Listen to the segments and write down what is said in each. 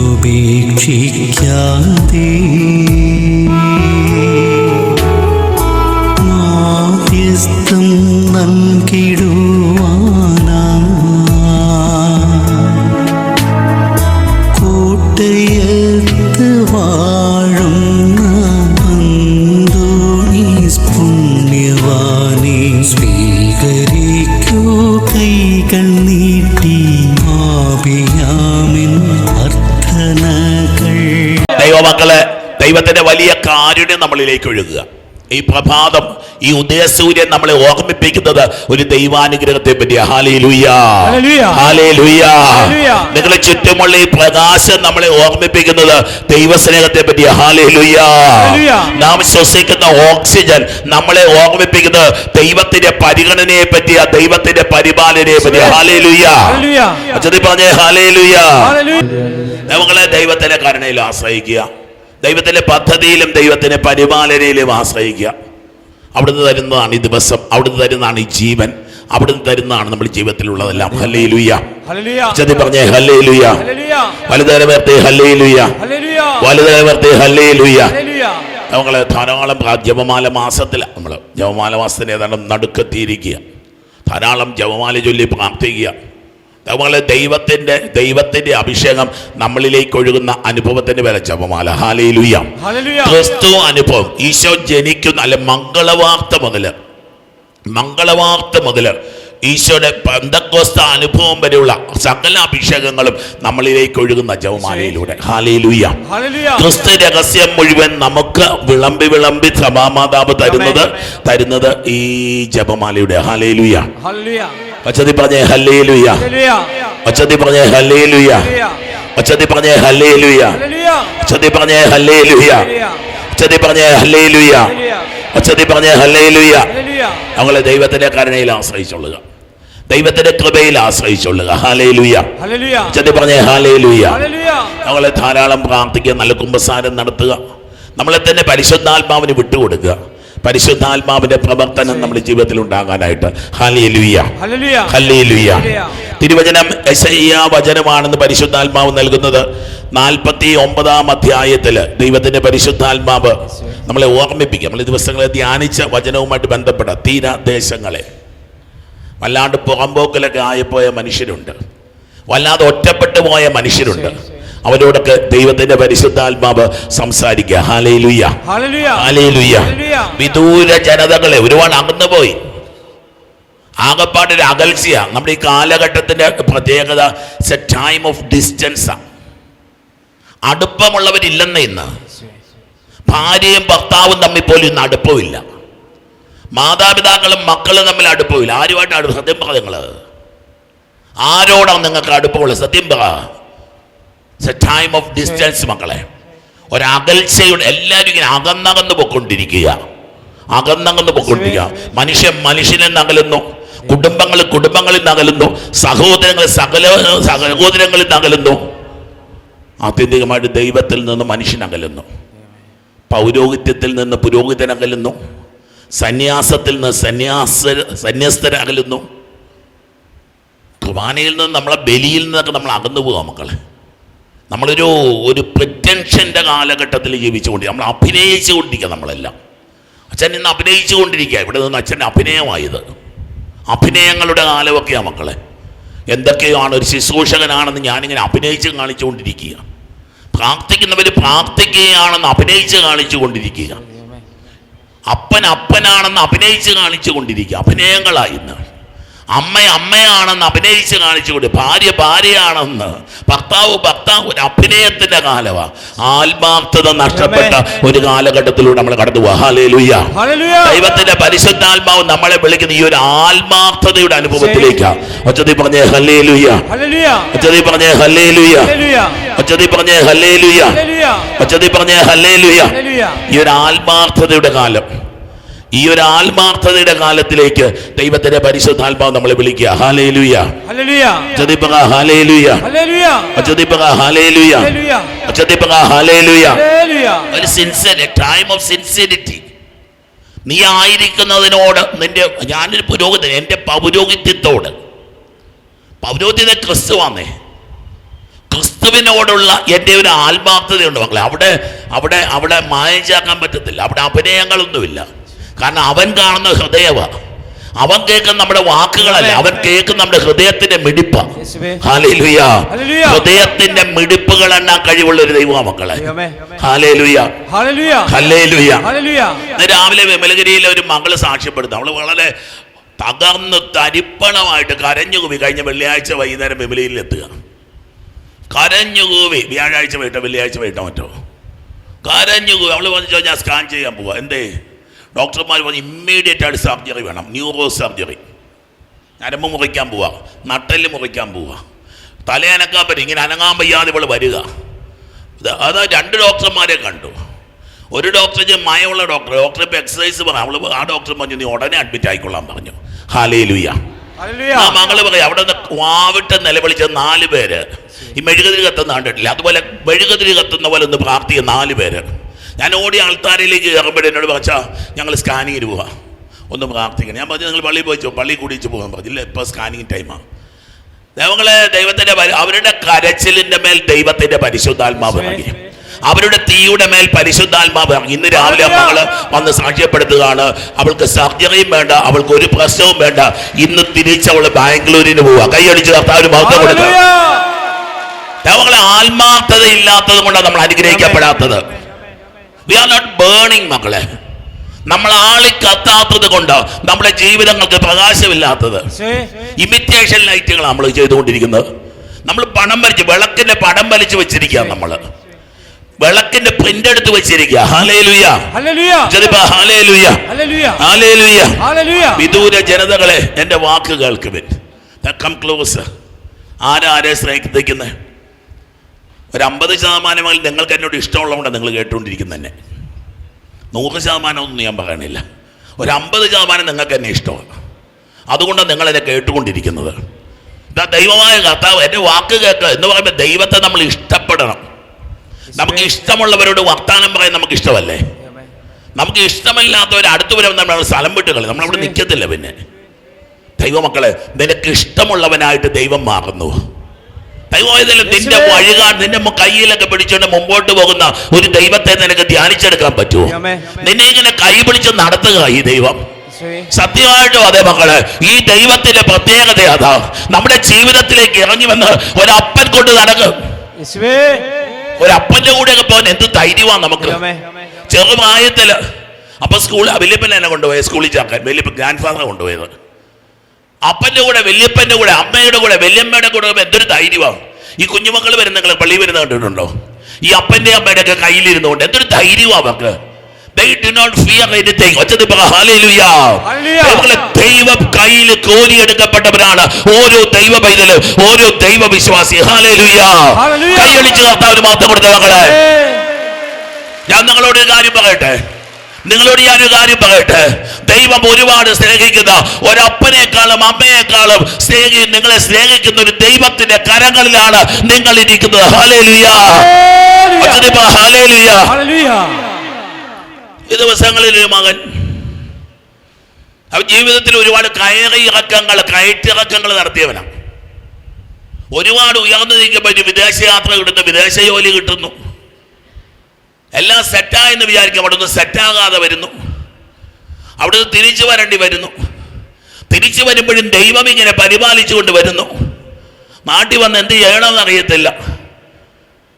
ഉപേക്ഷിക്കാതെ മാധ്യസ്ഥം നൽകിടുവാനാ കോട്ടയത്ത് വാഴുന്ന അന്തോണീസ് പുണ്യവാനെ സ്വീകരിക്കൂ കൈകൾ നീട്ടി ആപിയാമിൻ അർത്ഥനകൾ. ദൈവമക്കളെ, ദൈവത്തിന്റെ വലിയ കാരുണ്യം നമ്മളിലേക്ക് ഒഴുകുക. ഈ പ്രഭാതം, ഈ ഉദയസൂര്യൻ നമ്മളെ ഓർമ്മിപ്പിക്കുന്നത് ഒരു ദൈവാനുഗ്രഹത്തെ പറ്റി. ഹല്ലേലൂയാ, ഹല്ലേലൂയാ. നിങ്ങളെ ചുറ്റുമുള്ള ഈ പ്രകാശം നമ്മളെ ഓർമ്മിപ്പിക്കുന്നത് ദൈവസ്നേഹത്തെ പറ്റി. ഹല്ലേലൂയാ. നാം ശ്വസിക്കുന്ന ഓക്സിജൻ നമ്മളെ ഓർമ്മിപ്പിക്കുന്നത് ദൈവത്തിന്റെ പരിഗണനയെ പറ്റിയ, ദൈവത്തിന്റെ പരിപാലനയെ പറ്റി. ഹല്ലേലൂയാ. അച്ഛൻ പറഞ്ഞേ ഹല്ലേലൂയാ. നമ്മളെ ദൈവത്തിന്റെ കരുണയിൽ ആശ്രയിക്കുക, ദൈവത്തിന്റെ പദ്ധതിയിലും ദൈവത്തിന്റെ പരിപാലനയിലും ആശ്രയിക്കുക. അവിടുന്ന് തരുന്നതാണ് ഈ ദിവസം, അവിടുന്ന് തരുന്നതാണ് ഈ ജീവൻ, അവിടുന്ന് തരുന്നതാണ് നമ്മൾ ജീവിതത്തിലുള്ളതെല്ലാം. ഹല്ലേലൂയ. ചതി പറഞ്ഞേ ഹല്ലേലൂയ. വലുതരവർത്തി ഹല്ലേലൂയ, വലുതരവർത്തി ഹല്ലേലൂയ. നമ്മളെ ധാരാളം ജപമാല മാസത്തിൽ, നമ്മൾ ജപമാല മാസത്തിന് ഏതാണ്ട് നടുക്കെത്തിയിരിക്കുക. ധാരാളം ജപമാല ചൊല്ലി പ്രാർത്ഥിക്കുക. അതുപോലെ ദൈവത്തിന്റെ അഭിഷേകം നമ്മളിലേക്ക് ഒഴുകുന്ന അനുഭവത്തിന്റെ പേര് ജപമാല. ഹല്ലേലൂയ. ക്രിസ്തു അനുഭവം, ഈശോ ജനിക്കുന്ന അല്ലെ മംഗളവാർത്ത മുതല് ഈശോയുടെ പെന്തക്കോസ്ത അനുഭവം വരെയുള്ള സകല അഭിഷേകങ്ങളും നമ്മളിലേക്ക് ഒഴുകുന്ന ജപമാലയിലൂടെ. ഹല്ലേലൂയ. ക്രിസ്തു രഹസ്യം മുഴുവൻ നമുക്ക് വിളമ്പി സഭാമാതാവ് തരുന്നത് ഈ ജപമാലയുടെ. ഹല്ലേലൂയ. അച്ചതി പറഞ്ഞേ ഹല്ലേലൂയ, അച്ചതി പറഞ്ഞേ ഹല്ലേലൂയ, അച്ചതി പറഞ്ഞേ ഹല്ലേലൂയ, അച്ചതി പറഞ്ഞേ ഹല്ലേലൂയ, അച്ചതി പറഞ്ഞേ ഹല്ലേലൂയ, അച്ചതി പറഞ്ഞേ ഹല്ലേലൂയ. ഞങ്ങളെ ദൈവത്തിന്റെ കരുണയിൽ ആശ്രയിച്ചുള്ളുക, ദൈവത്തിന്റെ കൃപയിൽ ആശ്രയിച്ചുള്ളുക. ഹല്ലേലൂയ. അച്ചതി പറഞ്ഞേ ഹല്ലേലൂയ. ഞങ്ങളെ ധാരാളം പ്രാർത്ഥിക്കുക, നല്ല കുമ്പസാരം നടത്തുക, നമ്മളെ തന്നെ പരിശുദ്ധാത്മാവിന് വിട്ടുകൊടുക്കുക. പരിശുദ്ധാത്മാവിന്റെ പ്രവർത്തനം നമ്മുടെ ജീവിതത്തിൽ ഉണ്ടാകാനായിട്ട്. Hallelujah, hallelujah. തിരുവചനം യെശയ്യാ വചനമാണെന്ന് പരിശുദ്ധാത്മാവ് നൽകുന്നത് 49-ാം അധ്യായത്തില് ദൈവത്തിന്റെ പരിശുദ്ധാത്മാവ് നമ്മളെ ഓർമ്മിപ്പിക്കുക. നമ്മൾ ഈ ദിവസങ്ങളെ ധ്യാനിച്ച വചനവുമായിട്ട് ബന്ധപ്പെട്ട തീരദേശങ്ങളെ വല്ലാണ്ട് പുറമ്പോക്കിലൊക്കെ ആയിപ്പോയ മനുഷ്യരുണ്ട്, വല്ലാതെ ഒറ്റപ്പെട്ടു പോയ മനുഷ്യരുണ്ട്. അവരോടൊക്കെ ദൈവത്തിന്റെ പരിശുദ്ധാത്മാവ് സംസാരിക്കുക. Hallelujah, hallelujah. വിദൂര ജനതകളെ ഒരുപാട് അകന്നുപോയി, ആകപ്പാടൊരു അകൽച്ചയ. നമ്മുടെ ഈ കാലഘട്ടത്തിന്റെ പ്രത്യേകത ടൈം ഓഫ് ഡിസ്റ്റൻസ്. അടുപ്പമുള്ളവരില്ലെന്ന് ഇന്ന്. ഭാര്യയും ഭർത്താവും തമ്മിൽ പോലും ഇന്ന് അടുപ്പമില്ല. മാതാപിതാക്കളും മക്കളും തമ്മിൽ അടുപ്പമില്ല. ആരുമായിട്ട് അടുപ്പം? സത്യം പറ, നിങ്ങള് ആരോടാണ് നിങ്ങൾക്ക് അടുപ്പമുള്ളത്? സത്യം പറ. ടൈം ഓഫ് ഡിസ്റ്റൻസ് മക്കളെ. ഒരകൽച്ചയുടെ, എല്ലാവരും ഇങ്ങനെ അകന്നകന്ന് പൊക്കൊണ്ടിരിക്കുക. മനുഷ്യനിൽ നിന്ന് അകലുന്നു, കുടുംബങ്ങളിൽ നിന്ന് അകലുന്നു, സഹോദരങ്ങളിൽ നിന്ന് അകലുന്നു. ആത്യന്തികമായിട്ട് ദൈവത്തിൽ നിന്ന് മനുഷ്യൻ അകലുന്നു, പൗരോഹിത്യത്തിൽ നിന്ന് പുരോഹിതൻ അകലുന്നു, സന്യാസത്തിൽ നിന്ന് സന്യസ്തർ അകലുന്നു, കുർബാനയിൽ നിന്ന്, നമ്മളെ ബലിയിൽ നിന്നൊക്കെ നമ്മൾ അകന്നു പോകാം മക്കളെ. നമ്മളൊരു പ്രിറ്റൻഷൻ്റെ കാലഘട്ടത്തിൽ ജീവിച്ചുകൊണ്ടിരിക്കുക, നമ്മൾ അഭിനയിച്ചു കൊണ്ടിരിക്കുക. നമ്മളെല്ലാം അച്ഛൻ ഇന്ന് അഭിനയിച്ചു കൊണ്ടിരിക്കുക. ഇവിടെ നിന്ന് അച്ഛൻ്റെ അഭിനയമായത്, അഭിനയങ്ങളുടെ കാലമൊക്കെയാണ് മക്കളെ. എന്തൊക്കെയാണ് ഒരു ശുശ്രൂഷകനാണെന്ന് ഞാനിങ്ങനെ അഭിനയിച്ച് കാണിച്ചുകൊണ്ടിരിക്കുക. പ്രാർത്ഥിക്കുന്നവർ പ്രാർത്ഥിക്കുകയാണെന്ന് അഭിനയിച്ച് കാണിച്ചു കൊണ്ടിരിക്കുക. അപ്പനാണെന്ന് അഭിനയിച്ച് കാണിച്ചു കൊണ്ടിരിക്കുക. അഭിനയങ്ങളായി ഇന്ന്. അമ്മയാണെന്ന് അഭിനയിച്ച് കാണിച്ചുകൊണ്ട്, ഭാര്യയാണെന്ന്, ഭർത്താവ് ഒരു അഭിനയത്തിന്റെ കാലമാണ്. ആത്മാർത്ഥത നഷ്ടപ്പെട്ട ഒരു കാലഘട്ടത്തിലൂടെ നമ്മൾ കടന്നു പോവാ. ഹല്ലേലൂയ. ദൈവത്തിന്റെ പരിശുദ്ധാത്മാവ് നമ്മളെ വിളിക്കുന്ന ഈ ഒരു ആത്മാർത്ഥതയുടെ അനുഭവത്തിലേക്കാ. ഒച്ചതി പറഞ്ഞേ ഹല്ലേലൂയ, ഒച്ചതി പറഞ്ഞേ ഹല്ലേലൂയ, ഒച്ചതി പറഞ്ഞേ ഹല്ലേലൂയ, ഒച്ചതി പറഞ്ഞേ ഹല്ലേലൂയ. ഈ ഒരു ആത്മാർത്ഥതയുടെ കാലം, ഈ ഒരു ആത്മാർത്ഥതയുടെ കാലത്തിലേക്ക് ദൈവത്തിന്റെ പരിശുദ്ധാത്മാവ് നമ്മളെ വിളിക്കുക. Hallelujah, hallelujah, hallelujah, hallelujah. ഒരു സിൻസിയർ ടൈം ഓഫ് സിൻസിയറിറ്റി. നീ ആയിരിക്കുന്നതിനോട് ഞാനൊരു പുരോഹിതൻ, എൻ്റെ പൗരോഹിത്യത്തോട്, പൗരോഹിത്യ ക്രിസ്തുവാന്നേ, ക്രിസ്തുവിനോടുള്ള എൻ്റെ ഒരു ആത്മാർത്ഥതയുണ്ട് മക്കളെ. അവിടെ അവിടെ അവിടെ മായം ചേർക്കാൻ പറ്റത്തില്ല. അവിടെ അഭിനയങ്ങളൊന്നുമില്ല. കാരണം അവൻ കാണുന്ന ഹൃദയമാണ്. അവൻ കേൾക്കുന്ന നമ്മുടെ വാക്കുകളല്ല, അവൻ കേൾക്കുന്ന നമ്മുടെ ഹൃദയത്തിന്റെ മിടിപ്പ. ഹല്ലേലൂയ. ഹൃദയത്തിന്റെ മിടിപ്പുകൾ എണ്ണാൻ കഴിവുള്ള ഒരു ദൈവമാണ് മക്കളെ. Hallelujah, hallelujah. രാവിലെ വിമലഗിരിയിലെ ഒരു മകള് സാക്ഷ്യപ്പെടുത്തും. അവള് വളരെ തകർന്ന് തരിപ്പണമായിട്ട് കരഞ്ഞുകൂവി. കഴിഞ്ഞ വെള്ളിയാഴ്ച വൈകുന്നേരം വിമലയിൽ എത്തുക. കരഞ്ഞുകൂവി. വ്യാഴാഴ്ച വൈകിട്ടോ വെള്ളിയാഴ്ച വൈകിട്ടോ മറ്റോ കരഞ്ഞുകൂവി. അവള് വന്നിട്ട് ഞാൻ സ്കാൻ ചെയ്യാൻ പോവാ. എന്തേ? ഡോക്ടർമാർ പറഞ്ഞു ഇമ്മീഡിയറ്റ് ആയിട്ട് സർജറി വേണം, ന്യൂറോ സർജറി. ഞരമ്പ് മുറിക്കാൻ പോവാ, നട്ടെല്ല് മുറിക്കാൻ പോവാ, തലയനക്കാൻ പറ്റും. ഇങ്ങനെ അനങ്ങാൻ വയ്യാതെ ഇവൾ വരിക. അത് 2 ഡോക്ടർമാരെ കണ്ടു. ഒരു ഡോക്ടർ മയമുള്ള ഡോക്ടർ ഇപ്പോൾ എക്സസൈസ് പറഞ്ഞു. അവൾ ആ ഡോക്ടർ പറഞ്ഞു നീ ഉടനെ അഡ്മിറ്റ് ആയിക്കൊള്ളാൻ പറഞ്ഞു. ഹല്ലേലൂയ. ആ മകള് പറയാം അവിടെ നിന്ന് വാവിട്ട് നിലവിളിച്ച 4 പേര് ഈ മെഴുകുതിരി കത്തുന്ന കണ്ടിട്ടില്ല. അതുപോലെ മെഴുകുതിരി കത്തുന്ന പോലെ ഒന്ന് പ്രാർത്ഥിക്കുക 4 പേര്. ഞാൻ ഓടി ആൾത്താരയിലേക്ക് കയറുമ്പോഴേ എന്നോട് പറഞ്ഞാൽ ഞങ്ങൾ സ്കാനിങ്ങിന് പോവാ, ഒന്ന് പ്രാർത്ഥിക്കണം. ഞാൻ പറഞ്ഞു നിങ്ങൾ പള്ളിയിൽ പോയിച്ചോ, പള്ളി കൂടിച്ച് പോകാൻ പറഞ്ഞില്ല, ഇപ്പോൾ സ്കാനിങ് ടൈമാണ്. ദൈവങ്ങളെ ദൈവത്തിൻ്റെ അവരുടെ കരച്ചിലിൻ്റെ മേൽ ദൈവത്തിൻ്റെ പരിശുദ്ധാത്മാവ് ഇറങ്ങി. അവരുടെ തീയുടെ മേൽ പരിശുദ്ധാത്മാവ് ഇറങ്ങി. ഇന്ന് രാവിലെ മകള് വന്ന് സാക്ഷ്യപ്പെടുത്തുകയാണ്. അവൾക്ക് സർജറിയും വേണ്ട, അവൾക്ക് ഒരു പ്രശ്നവും വേണ്ട. ഇന്ന് തിരിച്ചവള് ബാംഗ്ലൂരിന് പോവാ. കൈയടിച്ച് കർത്താവിന് മഹത്വം കൊടുക്കുക. ദൈവങ്ങളെ ആത്മാർത്ഥത ഇല്ലാത്തത് കൊണ്ടാണ് നമ്മൾ അനുഗ്രഹിക്കപ്പെടാത്തത്. We are not burning മക്കളെ. നമ്മൾ കത്താത്തത് കൊണ്ട് നമ്മുടെ ജീവിതങ്ങൾക്ക് പ്രകാശമില്ലാത്തത്. ഇമിറ്റേഷൻ ലൈറ്റുകൾ നമ്മൾ ചെയ്തുകൊണ്ടിരിക്കുന്നത്. നമ്മൾ പണം വലിച്ച് വിളക്കിന്റെ പടം വലിച്ചു വെച്ചിരിക്കുക. നമ്മൾ വിളക്കിന്റെ പ്രിന്റ് എടുത്ത് വെച്ചിരിക്കുക. Hallelujah, hallelujah, hallelujah. വിദൂര ജനതകളെ എൻ്റെ വാക്ക് കേൾക്കുവിൻ. Come close. ആരെ സ്നേഹിക്കുന്നത്? ഒരു 50% നിങ്ങൾക്ക് എന്നോട് ഇഷ്ടമുള്ളതുകൊണ്ട് നിങ്ങൾ കേട്ടുകൊണ്ടിരിക്കുന്നത് തന്നെ. 100% ഒന്നും ഞാൻ പറയണില്ല. ഒരു 50% നിങ്ങൾക്ക് എന്നെ ഇഷ്ടമാണ്. അതുകൊണ്ടാണ് നിങ്ങളെന്നെ കേട്ടുകൊണ്ടിരിക്കുന്നത്. ദൈവമായ കർത്താവ് എൻ്റെ വാക്ക് കേൾക്കുക എന്ന് പറയുമ്പോൾ ദൈവത്തെ നമ്മൾ ഇഷ്ടപ്പെടണം. നമുക്ക് ഇഷ്ടമുള്ളവരോട് വർത്താനം പറയാൻ നമുക്ക് ഇഷ്ടമല്ലേ? നമുക്ക് ഇഷ്ടമല്ലാത്തവർ അടുത്ത് വരുമ്പോൾ നമ്മൾ സ്ഥലം വിട്ട് കളി, നമ്മളവിടെ നിൽക്കത്തില്ല. പിന്നെ ദൈവമക്കളെ നിനക്ക് ഇഷ്ടമുള്ളവനായിട്ട് ദൈവം മാറുന്നു. ദൈവമായതിലും നിന്റെ വഴികാട് നിന്റെ കയ്യിലൊക്കെ പിടിച്ചുകൊണ്ട് മുമ്പോട്ട് പോകുന്ന ഒരു ദൈവത്തെ നിനക്ക് ധ്യാനിച്ചെടുക്കാൻ പറ്റുമോ? നിന്നെ ഇങ്ങനെ കൈ പിടിച്ച് നടത്തുക ഈ ദൈവം. സത്യമായിട്ടും അതെ മക്കളെ, ഈ ദൈവത്തിന്റെ പ്രത്യേകത അതാ. നമ്മുടെ ജീവിതത്തിലേക്ക് ഇറങ്ങി വന്ന് ഒരപ്പൻ കൊണ്ട് നടക്കും. ഒരപ്പന്റെ കൂടെയൊക്കെ പോകാൻ എന്ത് ധൈര്യമാണ് നമുക്ക്. ചെറുപ്രായത്തില് അപ്പൊ വല്യപ്പൻ എന്നെ കൊണ്ടുപോയത് സ്കൂളിൽ ചേർക്കാൻ. വല്യപ്പൻ ഗ്രാൻഡ് ഫാദറെ കൊണ്ടുപോയത്. അപ്പൻ്റെ കൂടെ വല്യപ്പൻ്റെ കൂടെ അമ്മയുടെ കൂടെ വല്യമ്മയുടെ കൂടെ എന്തൊരു ധൈര്യമാണ്. ഈ കുഞ്ഞുമക്കൾ വരുന്ന നിങ്ങൾ പള്ളി വരുന്ന കണ്ടിട്ടുണ്ടോ? ഈ അപ്പൻ്റെ അമ്മയുടെ ഒക്കെ കയ്യിലിരുന്നുകൊണ്ട് എന്തൊരു ധൈര്യമാണ് അവർക്ക്. They do not fear anything. ദൈവം കയ്യിൽ കോരിയെടുക്കപ്പെട്ടവരാണ് ഓരോ ദൈവ പൈതലും, ഓരോ ദൈവ വിശ്വാസി. ഹല്ലേലൂയ. കൈയടിച്ച് കർത്താവിന് മാത്രം കൊടുത്ത മക്കളെ, ഞാൻ നിങ്ങളോട് കാര്യം പറയട്ടെ. ദൈവം ഒരുപാട് സ്നേഹിക്കുന്ന ഒരപ്പനേക്കാളും അമ്മയെക്കാളും നിങ്ങളെ സ്നേഹിക്കുന്ന ഒരു ദൈവത്തിന്റെ കരങ്ങളിലാണ് നിങ്ങൾ ഇരിക്കുന്നത്. Hallelujah, hallelujah. ഈ ദിവസങ്ങളിൽ ഒരു മകൻ അവൻ ജീവിതത്തിൽ ഒരുപാട് കയറ്റിറക്കങ്ങൾ നടത്തിയവനാണ്. ഒരുപാട് ഉയർന്നു നിൽക്കപ്പറ്റി വിദേശയാത്ര കിട്ടുന്നു, വിദേശ ജോലി കിട്ടുന്നു, എല്ലാം സെറ്റായെന്ന് വിചാരിക്കും. അവിടെ നിന്ന് സെറ്റാകാതെ വരുന്നു. അവിടുന്ന് തിരിച്ചു വരേണ്ടി വരുന്നു. തിരിച്ചു വരുമ്പോഴും ദൈവം ഇങ്ങനെ പരിപാലിച്ചു കൊണ്ട് വരുന്നു. നാട്ടിൽ വന്ന് എന്ത് ചെയ്യണമെന്ന് അറിയത്തില്ല.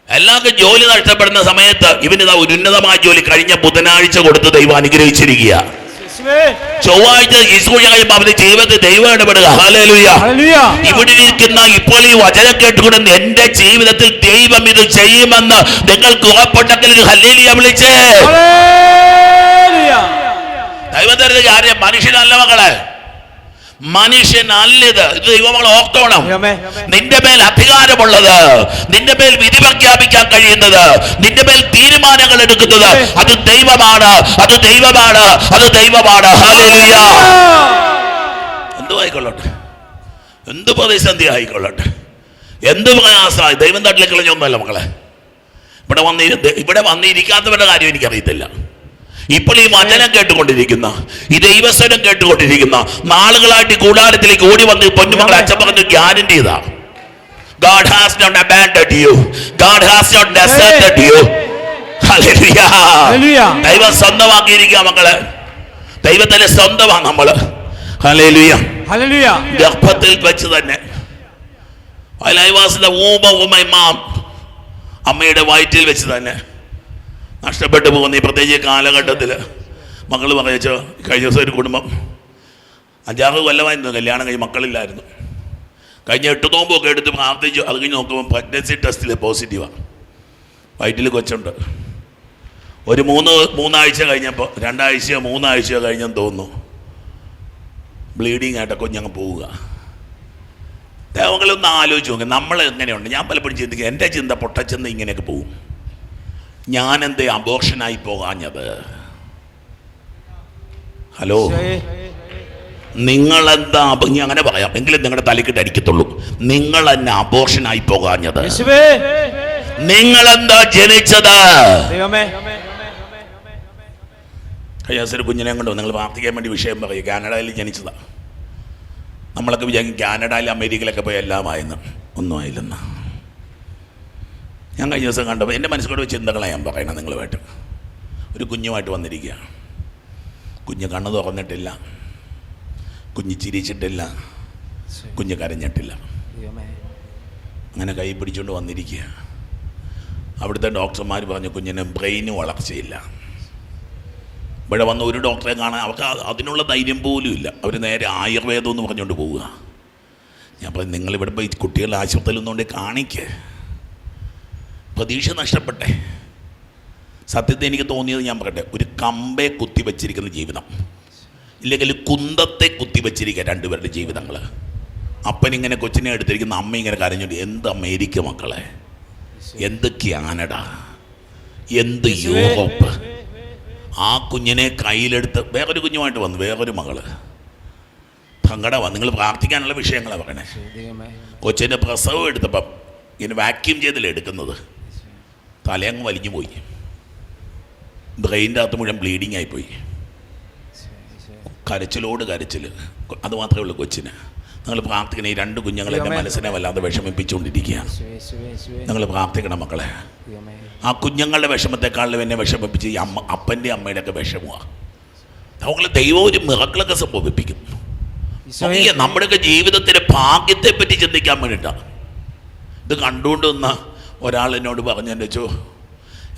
എല്ലാവർക്കും ജോലി നഷ്ടപ്പെടുന്ന സമയത്ത് ഇവനിതാ ഒരു ഉന്നതമായ ജോലി കഴിഞ്ഞ ബുധനാഴ്ച കൊടുത്ത് ദൈവം അനുഗ്രഹിച്ചിരിക്കുക. ചൊവ്വാഴ്ച സ്കൂൾ കഴിയുമ്പോൾ അവന്റെ ജീവിതത്തിൽ ദൈവം ഇടപെടുക. ഹല്ലേലൂയ. ഇവിടെ ഇരിക്കുന്ന ഇപ്പോൾ ഈ വചനം കേട്ടുകൊണ്ട് എന്റെ ജീവിതത്തിൽ ദൈവം ഇത് ചെയ്യുമെന്ന് നിങ്ങൾക്ക് ഉറപ്പുണ്ടെങ്കിൽ ഹല്ലേലൂയ വിളിച്ചേ. ദൈവം തരുന്ന കാര്യം മനുഷ്യനല്ല മക്കളെ, മനുഷ്യനല്ലിത്. ഇത് ദൈവമക്കൾ ഓർത്തോണം. നിന്റെ മേൽ അധികാരമുള്ളത്, നിന്റെ മേൽ വിധി പ്രഖ്യാപിക്കാൻ കഴിയുന്നത്, നിന്റെ മേൽ തീരുമാനങ്ങൾ എടുക്കുന്നത് അത് ദൈവമാണ്, അത് ദൈവമാണ്, അത് ദൈവമാണ്. ഹല്ലേലൂയ. എന്തു ആയിക്കൊള്ളട്ടെ, എന്ത് പ്രതിസന്ധി ആയിക്കൊള്ളട്ടെ, എന്ത് പ്രയാസമായി ദൈവം തട്ടിലേക്ക് കളഞ്ഞൊന്നുമല്ല മക്കളെ. ഇവിടെ വന്നിരിക്കാത്തവരുടെ കാര്യം എനിക്കറിയത്തില്ല. ഇപ്പോൾ ഈ വചനം കേട്ടുകൊണ്ടിരിക്കുന്ന, ഈ ദൈവസ്വരം കേട്ടുകൊണ്ടിരിക്കുന്ന നാളുകളായിട്ട് കൂടാരത്തിലേക്ക് ഓടി വന്ന് പൊന്നുമക്കളെ അച്ഛൻ പറഞ്ഞ ഗ്യാരണ്ടി ഇതാ. God has not abandoned you. God has not deserted you. Hallelujah. Hallelujah. ദൈവം സ്വന്തമാക്കിയിരിക്കുക മക്കളെ. ദൈവത്തിന്റെ സ്വന്തമാണ് നമ്മള്. Hallelujah. Hallelujah. ഗർഭത്തിൽ വെച്ച് തന്നെ while I was in the womb of my mom, അമ്മയുടെ വയറ്റിൽ വെച്ച് തന്നെ നഷ്ടപ്പെട്ടു പോകുന്ന ഈ പ്രത്യേക കാലഘട്ടത്തിൽ മക്കൾ പറയിച്ചോ, കഴിഞ്ഞ ദിവസം ഒരു കുടുംബം 5-6 കൊല്ലമായിരുന്നു കല്യാണം കഴിഞ്ഞ് മക്കളില്ലായിരുന്നു. കഴിഞ്ഞ 8 നോമ്പൊക്കെ എടുത്ത് പ്രാർത്ഥിച്ചു. അത് കഴിഞ്ഞ് നോക്കുമ്പോൾ പ്രഗ്നൻസി ടെസ്റ്റിൽ പോസിറ്റീവാണ്, വയറ്റിൽ കൊച്ചുണ്ട്. ഒരു മൂന്നാഴ്ച കഴിഞ്ഞപ്പോൾ 2 ആഴ്ചയോ 3 ആഴ്ചയോ കഴിഞ്ഞെന്ന് തോന്നുന്നു ബ്ലീഡിങ് ആയിട്ട് കുഞ്ഞങ്ങ് പോവുക. ദൈവങ്ങളൊന്ന് ആലോചിച്ച് നോക്കുക, നമ്മൾ എങ്ങനെയുണ്ട്. ഞാൻ പലപ്പോഴും ചിന്തിക്കുക, എൻ്റെ ചിന്ത പൊട്ടച്ചെന്ന് ഇങ്ങനെയൊക്കെ പോവും. ഞാനെന്തേ അബോർഷനായി പോകാഞ്ഞത്? ഹലോ, നിങ്ങളെന്താ, ഞാൻ അങ്ങനെ പറയാം എങ്കിലും നിങ്ങളുടെ തലക്കിട്ട് അടിക്കത്തുള്ളൂ. നിങ്ങൾ എന്നെ അബോർഷനായി പോകാഞ്ഞത്? നിങ്ങളെന്താ ജനിച്ചത്? കയ്യാസൊരു കുഞ്ഞിനെ കൊണ്ട് നിങ്ങൾ പ്രാർത്ഥിക്കാൻ വേണ്ടി വിഷയം പറയും. കാനഡയിൽ ജനിച്ചതാ. നമ്മളൊക്കെ വിചാരിക്കും കാനഡയിൽ അമേരിക്കയിലൊക്കെ പോയി എല്ലാം ആയെന്ന്. ഒന്നും ആയില്ലെന്ന്. ഞാൻ കഴിഞ്ഞ ദിവസം കണ്ടപ്പോൾ എൻ്റെ മനസ്സിലൂടെ ചിന്തകളാണ് ഞാൻ പറയണം നിങ്ങളുമായിട്ട്. ഒരു കുഞ്ഞുമായിട്ട് വന്നിരിക്കുക. കുഞ്ഞ് കണ്ണ് തുറന്നിട്ടില്ല, കുഞ്ഞ് ചിരിച്ചിട്ടില്ല, കുഞ്ഞ് കരഞ്ഞിട്ടില്ല. അങ്ങനെ കൈ പിടിച്ചുകൊണ്ട് വന്നിരിക്കുക. അവിടുത്തെ ഡോക്ടർമാർ പറഞ്ഞു കുഞ്ഞിന് ബ്രെയിന് വളർച്ചയില്ല. ഇവിടെ വന്ന ഒരു ഡോക്ടറെ കാണാൻ അവർക്ക് അതിനുള്ള ധൈര്യം പോലും ഇല്ല. അവർ നേരെ ആയുർവേദം എന്ന് പറഞ്ഞുകൊണ്ട് പോവുക. ഞാൻ പറഞ്ഞു നിങ്ങളിവിടെ പോയി കുട്ടികളുടെ ആശുപത്രിയിൽ ഒന്നുകൊണ്ട് കാണിക്ക്. പ്രതീക്ഷ നഷ്ടപ്പെട്ടെ. സത്യത്തിൽ എനിക്ക് തോന്നിയത് ഞാൻ പറയട്ടെ, ഒരു കമ്പെ കുത്തിവെച്ചിരിക്കുന്ന ജീവിതം, ഇല്ലെങ്കിൽ കുന്തത്തെ കുത്തിവെച്ചിരിക്കുക രണ്ടുപേരുടെ ജീവിതങ്ങൾ. അപ്പനിങ്ങനെ കൊച്ചിനെ എടുത്തിരിക്കുന്ന അമ്മ ഇങ്ങനെ കരഞ്ഞോണ്ട്, എന്ത് അമേരിക്ക മക്കളെ, എന്ത് കാനഡ, എന്ത് യൂറോപ്പ്. ആ കുഞ്ഞിനെ കയ്യിലെടുത്ത് വേറൊരു കുഞ്ഞുമായിട്ട് വന്നു, വേറൊരു മകള്. സങ്കടമാണ്. നിങ്ങൾ പ്രാർത്ഥിക്കാനുള്ള വിഷയങ്ങളാണ് പറയണേ. കൊച്ചിൻ്റെ പ്രസവം എടുത്തപ്പം ഇങ്ങനെ വാക്യൂം ചെയ്തല്ലേ എടുക്കുന്നത്, തലയങ്ങ് വലിഞ്ഞു പോയി. ബ്രെയിൻ്റെ അകത്ത് മുഴുവൻ ബ്ലീഡിങ് ആയിപ്പോയി. കരച്ചിലോട് കരച്ചിൽ. അത് മാത്രമേ ഉള്ളൂ കൊച്ചിന്. നിങ്ങൾ പ്രാർത്ഥിക്കണം. ഈ 2 കുഞ്ഞുങ്ങൾ എൻ്റെ മനസ്സിനെ വല്ലാതെ വിഷമിപ്പിച്ചുകൊണ്ടിരിക്കുകയാണ്. നിങ്ങൾ പ്രാർത്ഥിക്കണം മക്കളെ. ആ കുഞ്ഞുങ്ങളുടെ വിഷമത്തെക്കാളും എന്നെ വിഷമിപ്പിച്ച് ഈ അപ്പൻ്റെ അമ്മയുടെ ഒക്കെ വിഷമമാണ്. നമ്മൾ ദൈവം ഒരു മിറക്കിളൊക്കെ സംഭവിപ്പിക്കും. നമ്മുടെയൊക്കെ ജീവിതത്തിലെ ഭാഗ്യത്തെ പറ്റി ചിന്തിക്കാൻ വേണ്ടിയിട്ടാണ്. ഇത് കണ്ടുകൊണ്ട് വന്ന ഒരാൾ എന്നോട് പറഞ്ഞെന്ന് വെച്ചോ,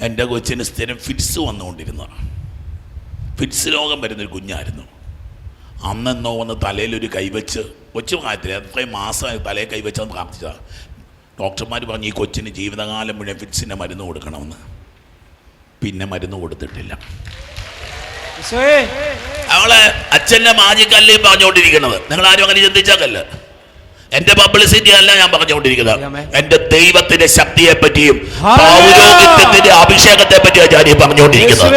എൻ്റെ കൊച്ചിന് സ്ഥിരം ഫിറ്റ്സ് വന്നുകൊണ്ടിരുന്നതാണ്. ഫിറ്റ്സ് രോഗം വരുന്നൊരു കുഞ്ഞായിരുന്നു. അന്നെന്നോ വന്ന് തലയിലൊരു കൈവച്ച്, കൊച്ചു പ്രായത്തിൽ അത്രയും മാസമായി തലയിൽ കൈവച്ചെന്ന് പ്രാർത്ഥിച്ചതാണ്. ഡോക്ടർമാർ പറഞ്ഞു ഈ കൊച്ചിന് ജീവിതകാലം മുഴുവൻ ഫിറ്റ്സിൻ്റെ മരുന്ന് കൊടുക്കണമെന്ന്. പിന്നെ മരുന്ന് കൊടുത്തിട്ടില്ല. അവളെ അച്ഛൻ്റെ മാജിക്കല്ലേ പറഞ്ഞുകൊണ്ടിരിക്കുന്നത്. നിങ്ങൾ ആരും അങ്ങനെ ചിന്തിച്ചാക്കല്ല. എന്റെ പബ്ലിസിറ്റി അല്ല ഞാൻ പറഞ്ഞുകൊണ്ടിരിക്കുന്നത്. എന്റെ ദൈവത്തിന്റെ ശക്തിയെ പറ്റിയും പൗരോഹിത്യത്തിന്റെ അഭിഷേകത്തെ പറ്റിയും ഞാൻ പറഞ്ഞുകൊണ്ടിരിക്കുന്നത്.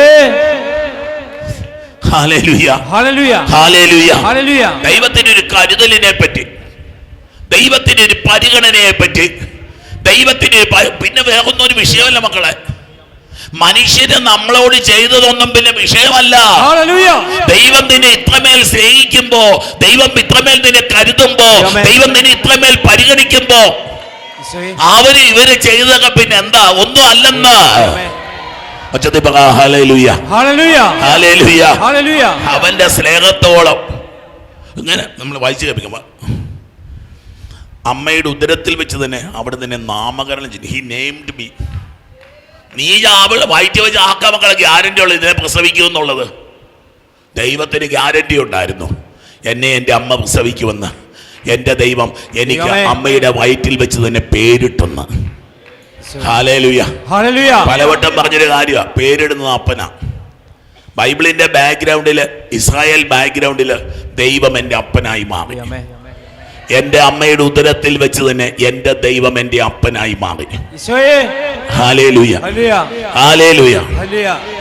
ദൈവത്തിന്റെ ഒരു കരുതലിനെ പറ്റി, ദൈവത്തിന്റെ ഒരു പരിഗണനയെ പറ്റി, ദൈവത്തിന്റെ പിന്നെ വേറൊന്നും ഒരു വിഷയമല്ല മക്കളെ. മനുഷ്യന് നമ്മളോട് ചെയ്തതൊന്നും പിന്നെ വിഷയമല്ല. ദൈവം നിന്നെ ഇത്രമേൽ സ്നേഹിക്കുമ്പോ, ദൈവം ഇത്രമേൽ നിന്നെ കരുതുമ്പോ, ദൈവം നിന്നെ ഇത്രമേൽ പരിഗണിക്കുമ്പോ ഇവര് ചെയ്തൊക്കെ പിന്നെ എന്താ, ഒന്നും അല്ലെന്ന്. അവന്റെ സ്നേഹത്തോളം ഇങ്ങനെ നമ്മൾ വായിച്ചു കേൾപ്പിക്കുമ്പോ അമ്മയുടെ ഉദരത്തിൽ വെച്ച് തന്നെ അവിടെ തന്നെ നാമകരണം ചെയ്തു. He named me. നീ അവളെ വയറ്റി വെച്ച് ആക്കാ മക്കളെ ഗ്യാരണ്ടി ഉള്ളത് ഇതിനെ പ്രസവിക്കുമെന്നുള്ളത്. ദൈവത്തിന് ഗ്യാരണ്ടി ഉണ്ടായിരുന്നു, എന്നെ എൻ്റെ അമ്മ പ്രസവിക്കുമെന്ന്. എൻ്റെ ദൈവം എനിക്ക് അമ്മയുടെ വയറ്റിൽ വെച്ച് തന്നെ പേരിട്ടെന്ന്. ഹല്ലേലൂയ. പലവട്ടം പറഞ്ഞൊരു കാര്യമാണ്, പേരിടുന്നത് അപ്പനാ. ബൈബിളിന്റെ ബാക്ക്ഗ്രൗണ്ടില്, ഇസ്രായേൽ ബാക്ക്ഗ്രൗണ്ടില് ദൈവം എൻ്റെ അപ്പനായി മാറി. എൻ്റെ അമ്മയുടെ ഉദരത്തിൽ വെച്ച് തന്നെ എൻ്റെ ദൈവം എൻ്റെ അപ്പനായി മാറി. Hallelujah, hallelujah,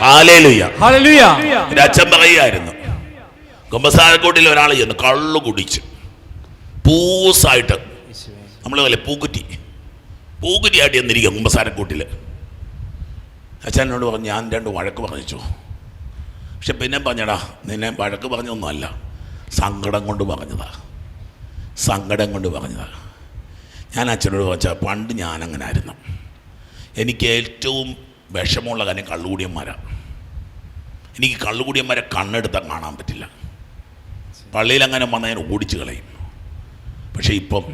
hallelujah. എൻ്റെ അച്ഛൻ പറയുമായിരുന്നു, കുമ്പസാരക്കൂട്ടിൽ ഒരാൾ ചെന്ന് കള്ളു കുടിച്ച് പൂസായിട്ട്, നമ്മൾ പോലെ പൂക്കുറ്റിയായിട്ട് ചെന്നിരിക്കുക കുമ്പസാരക്കൂട്ടിൽ. അച്ഛനോട് പറഞ്ഞു, ഞാൻ 2 വഴക്ക് പറഞ്ഞു. പക്ഷെ പിന്നെ പറഞ്ഞടാ, നിന്നെ വഴക്ക് പറഞ്ഞൊന്നുമല്ല, സങ്കടം കൊണ്ട് പറഞ്ഞതാ. ഞാൻ അച്ഛനോട് ചോദിച്ചാൽ പണ്ട് ഞാനങ്ങനെ ആയിരുന്നു. എനിക്ക് ഏറ്റവും വിഷമമുള്ള കാര്യം കള്ളുകൂടിയന്മാരാണ്. എനിക്ക് കള്ളുകൂടിയന്മാരെ കണ്ണെടുത്താൽ കാണാൻ പറ്റില്ല. പള്ളിയിൽ അങ്ങനെ വന്നാൽ ഞാൻ ഓടിച്ച് കളയും. പക്ഷേ ഇപ്പം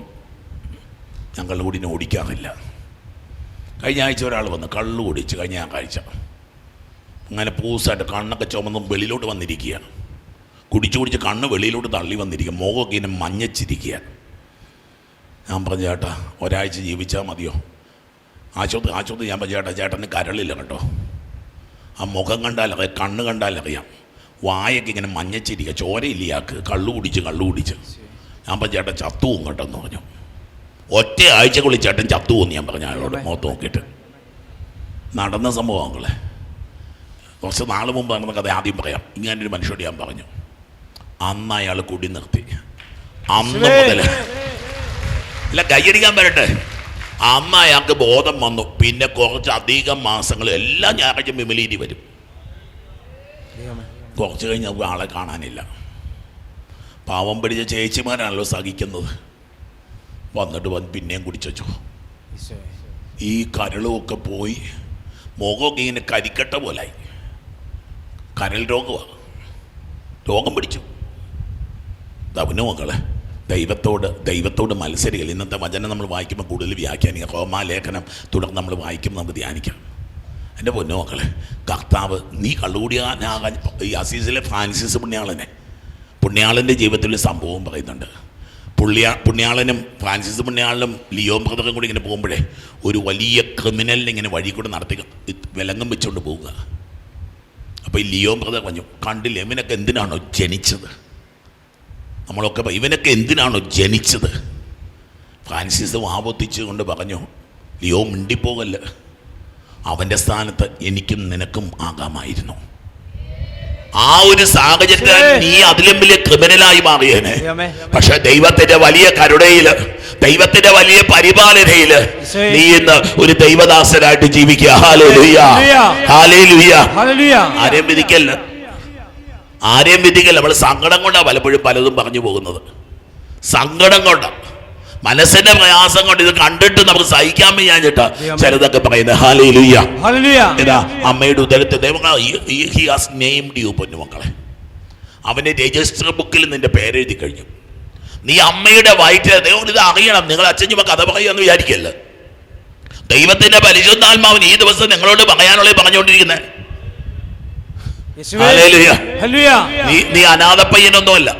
ഞാൻ കള്ളുകൂടിനെ ഓടിക്കാറില്ല. കഴിഞ്ഞ ആഴ്ച ഒരാൾ വന്ന് കള്ളു കുടിച്ച് കഴിഞ്ഞ ആഴ്ച അങ്ങനെ പൂസായിട്ട് കണ്ണൊക്കെ ചുമന്നും വെളിയിലോട്ട് വന്നിരിക്കുകയാണ്. കുടിച്ച് കണ്ണ് വെളിയിലോട്ട് തള്ളി വന്നിരിക്കുക, മുഖമൊക്കെ ഇങ്ങനെ മഞ്ഞച്ചിരിക്കുകയാണ്. ഞാൻ പറഞ്ഞു ചേട്ടാ ഒരാഴ്ച ജീവിച്ചാൽ മതിയോ? ആശുപത്രി ഞാൻ പറഞ്ഞു ചേട്ടന് കരളില്ല കേട്ടോ, ആ മുഖം കണ്ടാലറിയാം, കണ്ണ് കണ്ടാലറിയാം, വായൊക്കെ ഇങ്ങനെ മഞ്ഞച്ചിരിക്കുക, ചോരയില്ലയാക്ക്, കള്ളു കുടിച്ച്. ഞാൻ പറഞ്ഞു ചേട്ടൻ ചത്തുവും കേട്ടോ എന്ന് പറഞ്ഞു. ഒറ്റ ആഴ്ചക്കുള്ളിൽ ചേട്ടൻ ചത്തുവെന്ന് ഞാൻ പറഞ്ഞു അയാളോട് മുഖത്ത് നോക്കിയിട്ട്. നടന്ന സംഭവങ്ങളെ കുറച്ച് നാൾ മുമ്പ് നടന്ന കഥ ആദ്യം പറയാം. ഇങ്ങനൊരു മനുഷ്യരോട് ഞാൻ പറഞ്ഞു. അന്ന് അയാൾ കുടി നിർത്തി. അന്ന് മുതൽ ഇല്ല കൈയടിക്കാൻ വരട്ടെ, അന്ന് അയാൾക്ക് ബോധം വന്നു. പിന്നെ കുറച്ചധികം മാസങ്ങൾ എല്ലാ ഞായറാഴ്ച വിമലീരി വരും. കുറച്ച് കഴിഞ്ഞ് നമുക്ക് ആളെ കാണാനില്ല. പാവം പിടിച്ച ചേച്ചിമാരാണല്ലോ സഹിക്കുന്നത്. വന്നിട്ട് പിന്നെയും കുടിച്ചു. ഈ കരളുമൊക്കെ പോയി, മുഖമൊക്കെ ഇങ്ങനെ കരിക്കട്ട പോലായി. കരൾ രോഗം പിടിച്ചു. അവന് മക്കളെ ദൈവത്തോട് മത്സരികൾ. ഇന്നത്തെ വചനം നമ്മൾ വായിക്കുമ്പോൾ കൂടുതൽ വ്യാഖ്യാനിക്കുക. റോമാലേഖനം തുടർന്ന് നമ്മൾ വായിക്കുമ്പോൾ നമുക്ക് ധ്യാനിക്കാം. എൻ്റെ പൊന്നു മക്കളെ, കർത്താവ് നീ കള്ളുകൂടിയാനാകാൻ ഈ അസീസിലെ ഫ്രാൻസിസ് പുണ്യാളൻ്റെ ജീവിതത്തിൽ സംഭവം പറയുന്നുണ്ട്. പുണ്യാളനും ഫ്രാൻസിസ് പുണ്യാളനും ലിയോ ബ്രദറും കൂടി ഇങ്ങനെ പോകുമ്പോഴേ ഒരു വലിയ ക്രിമിനലിനെ ഇങ്ങനെ വഴി കൂടെ നടത്തി വിലങ്ങും വെച്ചുകൊണ്ട് പോവുക. അപ്പോൾ ഈ ലിയോ ബ്രദർ പറഞ്ഞു, കണ്ടില്ല ഇവനൊക്കെ എന്തിനാണോ ജനിച്ചത്? നമ്മളൊക്കെ ഇവനൊക്കെ എന്തിനാണോ ജനിച്ചത്? ഫ്രാൻസിസ് വാപൊത്തിച്ച് കൊണ്ട് പറഞ്ഞു, ലിയോ മിണ്ടിപ്പോകല്ല, അവൻ്റെ സ്ഥാനത്ത് എനിക്കും നിനക്കും ആകാമായിരുന്നു. ആ ഒരു സാഹചര്യത്തിൽ നീ അതിലും വലിയ ക്രിമിനലായി മാറിയേനെ. പക്ഷെ ദൈവത്തിന്റെ വലിയ കരുണയില്, ദൈവത്തിന്റെ വലിയ പരിപാലനയില് നീ ഇന്ന് ഒരു ദൈവദാസനായിട്ട് ജീവിക്കുക. Hallelujah, hallelujah. ആരെയും വിധിക്കല്ല. നമ്മൾ സങ്കടം കൊണ്ടാണ് പലപ്പോഴും പലതും പറഞ്ഞു പോകുന്നത്. സങ്കടം കൊണ്ടാണ്, മനസ്സിന്റെ പ്രയാസം കൊണ്ട്. ഇത് കണ്ടിട്ട് നമുക്ക് സഹിക്കാൻ വയ്യാഞ്ഞിട്ടാ ചിലതൊക്കെ പറയുന്നത്. ഹല്ലേലൂയ. ഇതാ അമ്മയുടെ ഉദരത്തെ ഹി ഹാസ് നെയിംഡ് യു പൊന്നുമക്കളെ. അവന്റെ രജിസ്റ്റർ ബുക്കിൽ നിന്റെ പേരെഴുതി കഴിഞ്ഞു. നീ അമ്മയുടെ വയറ്റിൽ ദൈവം ഇത് അറിയണം. നിങ്ങൾ അച്ഛൻ കഥ പറയുകയെന്ന് വിചാരിക്കല്ല. ദൈവത്തിന്റെ പരിശുദ്ധാത്മാവിന് ഈ ദിവസം നിങ്ങളോട് പറയാനുള്ളത് പറഞ്ഞുകൊണ്ടിരിക്കുന്നത്. നീ അനാഥപ്പയ്യനൊന്നുമല്ല.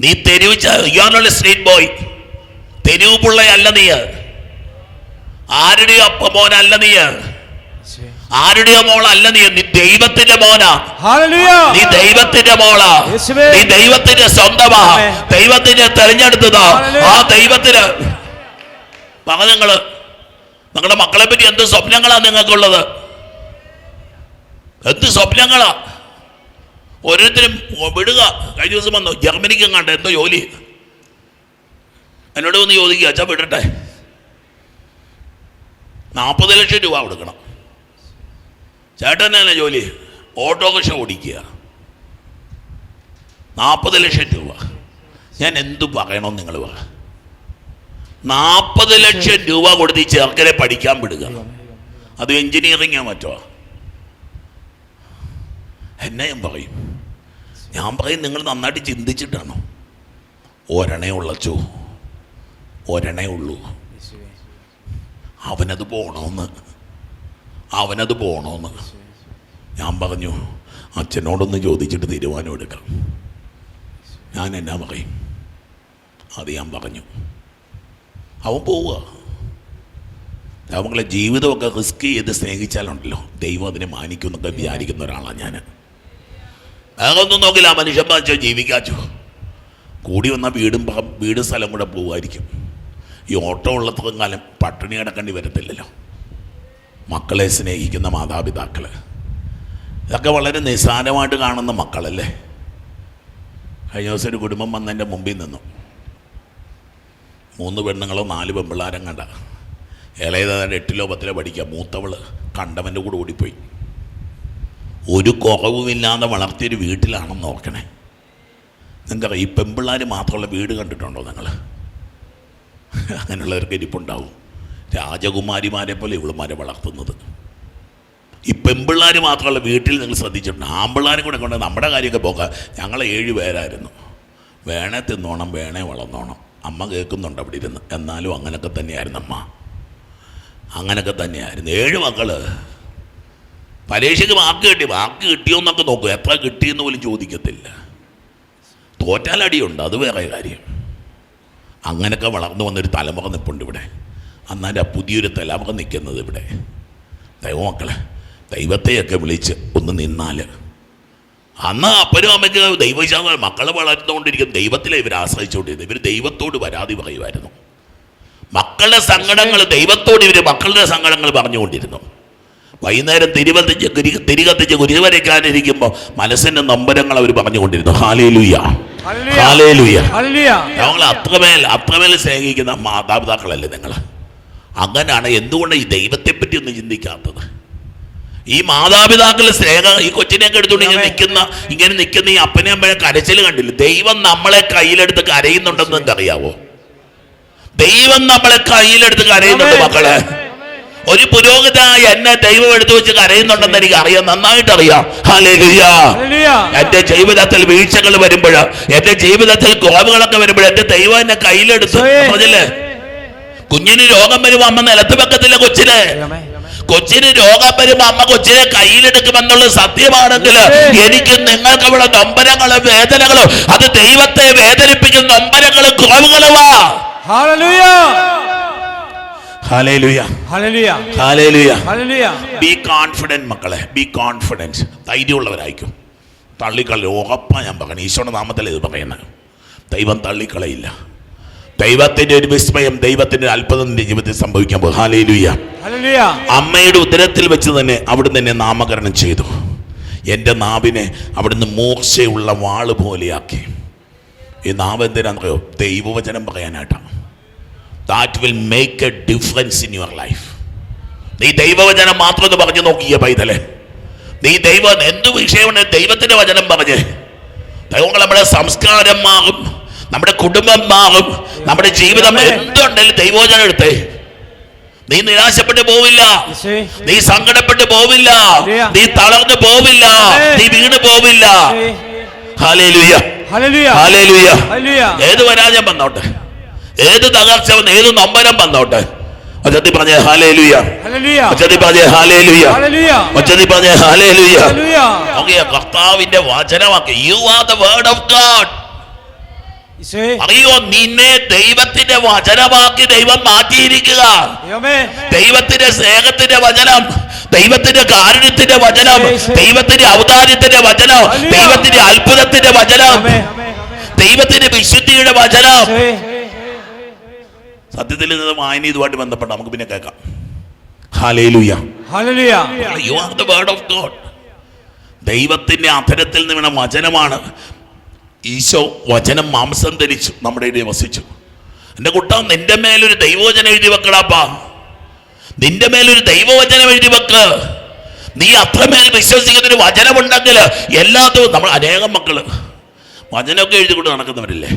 നീ തെരുവ് സ്ട്രീറ്റ് ബോയ്, തെരുവ് പിള്ളയല്ല നീ. ആരുടെയോ മോനല്ല നീ, ആരുടെയോ മോളല്ല നീ. നീ ദൈവത്തിന്റെ മോനാ, നീ ദൈവത്തിന്റെ മോളാ, നീ ദൈവത്തിന്റെ സ്വന്തമാ, ദൈവത്തിന്റെ തെരഞ്ഞെടുത്തതാ. ആ ദൈവത്തിന് നിങ്ങളുടെ മക്കളെ പറ്റി എന്ത് സ്വപ്നങ്ങളാ നിങ്ങൾക്കുള്ളത്? എന്ത് സ്വപ്നങ്ങളാ? ഓരോരുത്തരും വിടുക. കഴിഞ്ഞ ദിവസം വന്നു ജർമ്മനിക്ക് കണ്ട എന്തോ ജോലി. എന്നോട് ഒന്ന് ചോദിക്കുക, അച്ഛാ വിടട്ടെ, 40 ലക്ഷം രൂപ കൊടുക്കണം. ചേട്ടൻ തന്നെ ജോലി, ഓട്ടോറിക്ഷ ഓടിക്കുക, 40 ലക്ഷം രൂപ. ഞാൻ എന്തു പറയണമെന്ന് നിങ്ങൾ പറ. 40 ലക്ഷം രൂപ കൊടുത്ത് ഈ ചെറുക്കനെ പഠിക്കാൻ വിടുക. അത് എഞ്ചിനീയറിംഗോ മറ്റോ. എന്നെ ഞാൻ പറയും നിങ്ങൾ നന്നായിട്ട് ചിന്തിച്ചിട്ടാണോ? ഒരെണ്ണേ ഉള്ളച്ചോ, ഒരെണ്ണേ ഉള്ളൂ. അവനത് പോണോന്ന് ഞാൻ പറഞ്ഞു, അച്ഛനോടൊന്ന് ചോദിച്ചിട്ട് തീരുമാനം എടുക്കാം. ഞാൻ എന്നാ പറയും? അത് ഞാൻ പറഞ്ഞു. അവൻ പോവുക. നമ്മളെ ജീവിതമൊക്കെ റിസ്ക് ചെയ്ത് സ്നേഹിച്ചാലുണ്ടല്ലോ ദൈവം അതിനെ മാനിക്കുമെന്നൊക്കെ വിചാരിക്കുന്ന ഒരാളാണ് ഞാൻ. അതൊന്നും നോക്കില്ല, മനുഷ്യന്മാർ ജീവിക്കാച്ചു. കൂടി വന്നാൽ വീട് സ്ഥലം കൂടെ പോവുമായിരിക്കും. ഈ ഓട്ടോ ഉള്ളത്രയും കാലം പട്ടിണി കിടക്കേണ്ടി വരത്തില്ലല്ലോ. മക്കളെ സ്നേഹിക്കുന്ന മാതാപിതാക്കൾ, ഇതൊക്കെ വളരെ നിസ്സാരമായിട്ട് കാണുന്ന മക്കളല്ലേ. കഴിഞ്ഞ ദിവസം ഒരു കുടുംബം വന്നെൻ്റെ മുമ്പിൽ നിന്നു. 3 പെണ്ണുങ്ങളോ 4 പെൺപിള്ളാരും കണ്ട. ഇളയതാണ്ട് 8ലോ 10ലോ പഠിക്കുക. മൂത്തവള് കണ്ടവൻ്റെ കൂടെ ഓടിപ്പോയി. ഒരു കുറവുമില്ലാതെ വളർത്തിയൊരു വീട്ടിലാണെന്ന് ഓർക്കണേ. നിങ്ങൾക്കറിയാം, ഈ പെൺപിള്ളാർ മാത്രമുള്ള വീട് കണ്ടിട്ടുണ്ടോ നിങ്ങൾ? അങ്ങനെയുള്ളവർക്ക് ഇരിപ്പുണ്ടാവും. രാജകുമാരിമാരെ പോലെ ഇവളുമാരെ വളർത്തുന്നത്. ഈ പെമ്പിള്ളാർ മാത്രമല്ല, വീട്ടിൽ നിങ്ങൾ ശ്രദ്ധിച്ചിട്ടുണ്ട്, ആമ്പിള്ളാരും കൂടെ കൊണ്ട് നമ്മുടെ കാര്യമൊക്കെ പോകാം. ഞങ്ങൾ 7 പേരായിരുന്നു. വേണേ തിന്നോണം, വേണേ വളർന്നോണം. അമ്മ കേൾക്കുന്നുണ്ട് അവിടെ ഇരുന്ന്. എന്നാലും അങ്ങനെയൊക്കെ തന്നെയായിരുന്നു അമ്മ, അങ്ങനെയൊക്കെ തന്നെയായിരുന്നു. 7 മക്കൾ. പരീക്ഷയ്ക്ക് വാക്ക് കിട്ടിയോന്നൊക്കെ നോക്കും, എത്ര കിട്ടിയെന്ന് പോലും ചോദിക്കത്തില്ല. തോറ്റാലടിയുണ്ട്, അത് വേറെ കാര്യം. അങ്ങനെയൊക്കെ വളർന്നു വന്നൊരു തലമുറ നിൽപ്പുണ്ട് ഇവിടെ. എന്നാലും പുതിയൊരു തലമുറ നിൽക്കുന്നത് ഇവിടെ. ദൈവമക്കളെ, ദൈവത്തെയൊക്കെ വിളിച്ച് ഒന്ന് നിന്നാൽ, അന്ന് അപ്പനും അമ്മയ്ക്ക് ദൈവവിശ്വാസം, മക്കളെ വളർന്നുകൊണ്ടിരിക്കും ദൈവത്തിലെ ഇവർ ആശ്രയിച്ചുകൊണ്ടിരുന്നത്. ഇവർ ദൈവത്തോട് പരാതി പറയുമായിരുന്നു. മക്കളുടെ സങ്കടങ്ങൾ ദൈവത്തോട് ഇവർ മക്കളുടെ സങ്കടങ്ങൾ പറഞ്ഞുകൊണ്ടിരുന്നു. വൈകുന്നേരം തിരികത്തിച്ച് കുരിശുവരയ്ക്കാനിരിക്കുമ്പോൾ മനസ്സിൻ്റെ നൊമ്പരങ്ങൾ അവർ പറഞ്ഞുകൊണ്ടിരുന്നു. Hallelujah, hallelujah. ഞങ്ങൾ അത്രമേൽ സ്നേഹിക്കുന്ന മാതാപിതാക്കളല്ലേ നിങ്ങൾ? അങ്ങനെയാണ്. എന്തുകൊണ്ട് ഈ ദൈവത്തെപ്പറ്റി ഒന്നും ചിന്തിക്കാത്തത്? ഈ മാതാപിതാക്കളുടെ സ്നേഹം, ഈ കൊച്ചിനെയൊക്കെ എടുത്തുകൊണ്ട് ഇങ്ങനെ നിൽക്കുന്ന ഈ അപ്പനെയും അമ്മയെ കരച്ചിൽ കണ്ടില്ല? ദൈവം നമ്മളെ കയ്യിലെടുത്ത് കരയുന്നുണ്ടെന്ന് നിങ്ങൾക്ക് അറിയാവോ? ദൈവം നമ്മളെ കയ്യിലെടുത്ത് കരയുന്നുണ്ട് മക്കളെ. ഒരു പുരോഹിതനായ എന്നെ ദൈവം എടുത്തു വെച്ച് കരയുന്നുണ്ടെന്ന് എനിക്ക് അറിയാം, നന്നായിട്ട് അറിയാം. ഹല്ലേലൂയ. എന്റെ ജീവിതത്തിൽ വീഴ്ചകൾ വരുമ്പോൾ, എന്റെ ജീവിതത്തിൽ കുറവുകളൊക്കെ വരുമ്പോൾ എന്റെ ദൈവം എന്നെ കയ്യിലെടുത്ത്, പറഞ്ഞില്ലേ? കുഞ്ഞിന് രോഗം വരുമ്പോ അമ്മ നിലത്ത് വെക്കത്തില്ല കൊച്ചിന് രോഗം വരുമ്പോ അമ്മ കൊച്ചിനെ കയ്യിലെടുക്കുമെന്നുള്ളത് സത്യമാണെങ്കിൽ, എനിക്ക് നിങ്ങൾക്ക് ഇവിടെ നൊമ്പരങ്ങളും വേദനകളും, അത് ദൈവത്തെ വേദനിപ്പിക്കുന്ന നൊമ്പരങ്ങളും കുറവുകളുമാ. ബി കോൺഫിഡന്റ് മക്കളെ, ബി കോൺഫിഡൻസ്. ധൈര്യമുള്ളവരായിരിക്കും. തള്ളിക്കളി ഉറപ്പാ. ഞാൻ പറഞ്ഞു, ഈശോയുടെ നാമത്തിൽ ഇത് പറയുന്നത്. ദൈവം തള്ളിക്കളയില്ല. ദൈവത്തിന്റെ ഒരു വിസ്മയം, ദൈവത്തിന്റെ അത്ഭുതം നിന്റെ ജീവിതത്തിൽ സംഭവിക്കാൻ പോകും. ഹല്ലേലൂയ. അമ്മയുടെ ഉദരത്തിൽ വെച്ച് തന്നെ അവിടുന്ന് എന്നെ നാമകരണം ചെയ്തു. എൻ്റെ നാവിനെ അവിടുന്ന് മൂർച്ചയുള്ള വാള് പോലെയാക്കി. ഈ നാവ് എന്തിനാണെന്നറിയോ? ദൈവവചനം പറയാനായിട്ടാണ്. That will make a difference in your life. നീ ദൈവവചനം മാത്രം ഒന്ന് പറഞ്ഞു നോക്കിയ പൈതലെ. നീ ദൈവം എന്ത് വിഷയമാണ് ദൈവത്തിന്റെ വചനം പറഞ്ഞ്, ദൈവങ്ങൾ നമ്മുടെ സംസ്കാരം മാറും, നമ്മുടെ കുടുംബം മാറും, നമ്മുടെ ജീവിതം എന്തുണ്ടെങ്കിലും ദൈവവചനം എടുത്തേ. നീ നിരാശപ്പെട്ടു പോവില്ല, നീ സങ്കടപ്പെട്ടു പോവില്ല, നീ തളർന്നു പോവില്ല, നീ വീണ് പോവില്ല. Hallelujah, hallelujah. ഏത് പരാജയം വന്നോട്ടെ, ഏത് തകർച്ച വന്ന്, ഏത് നൊമ്പരം വന്നോട്ടെ, ഒച്ചത്തി പറഞ്ഞേ ഹല്ലേലൂയ, ഒച്ചത്തി പറഞ്ഞേ ഹല്ലേലൂയ, ഒച്ചത്തി പറഞ്ഞേ ഹല്ലേലൂയ. കർത്താവിന്റെ വചനമാക്കി. You are the word of God. അറിയോ, നിന്നെ ദൈവത്തിന്റെ വചനമാക്കി ദൈവം മാറ്റിയിരിക്കുക. ദൈവത്തിന്റെ സ്നേഹത്തിന്റെ വചനം, ദൈവത്തിന്റെ കാരുണ്യത്തിന്റെ വചനം, ദൈവത്തിന്റെ ഔദാര്യത്തിന്റെ വചനം, ദൈവത്തിന്റെ അത്ഭുതത്തിന്റെ വചനം, ദൈവത്തിന്റെ വിശുദ്ധിയുടെ വചനം. സത്യത്തിൽ ഇത് വായന ഇതുമായിട്ട് ബന്ധപ്പെട്ട നമുക്ക് പിന്നെ കേൾക്കാം. Hallelujah, hallelujah. U are the word of God. ദൈവത്തിന്റെ അധരത്തിൽ നിന്ന് വചനമാണ്. ഈശോ വചനം മാംസം ധരിച്ചു നമ്മുടെ ഇടയിൽ വസിച്ചു. എൻ്റെ കുട്ട, നിന്റെ മേലൊരു ദൈവവചനം എഴുതി വെക്കടാപ്പാ. നിന്റെ മേലൊരു ദൈവവചനം എഴുതി വെക്ക്. നീ അത്രമേൽ വിശ്വസിക്കുന്നൊരു വചനമുണ്ടെങ്കിൽ എല്ലാത്തും നമ്മൾ അനേകം മക്കള് വചനമൊക്കെ എഴുതിക്കൊണ്ട് നടക്കുന്നവരില്ലേ,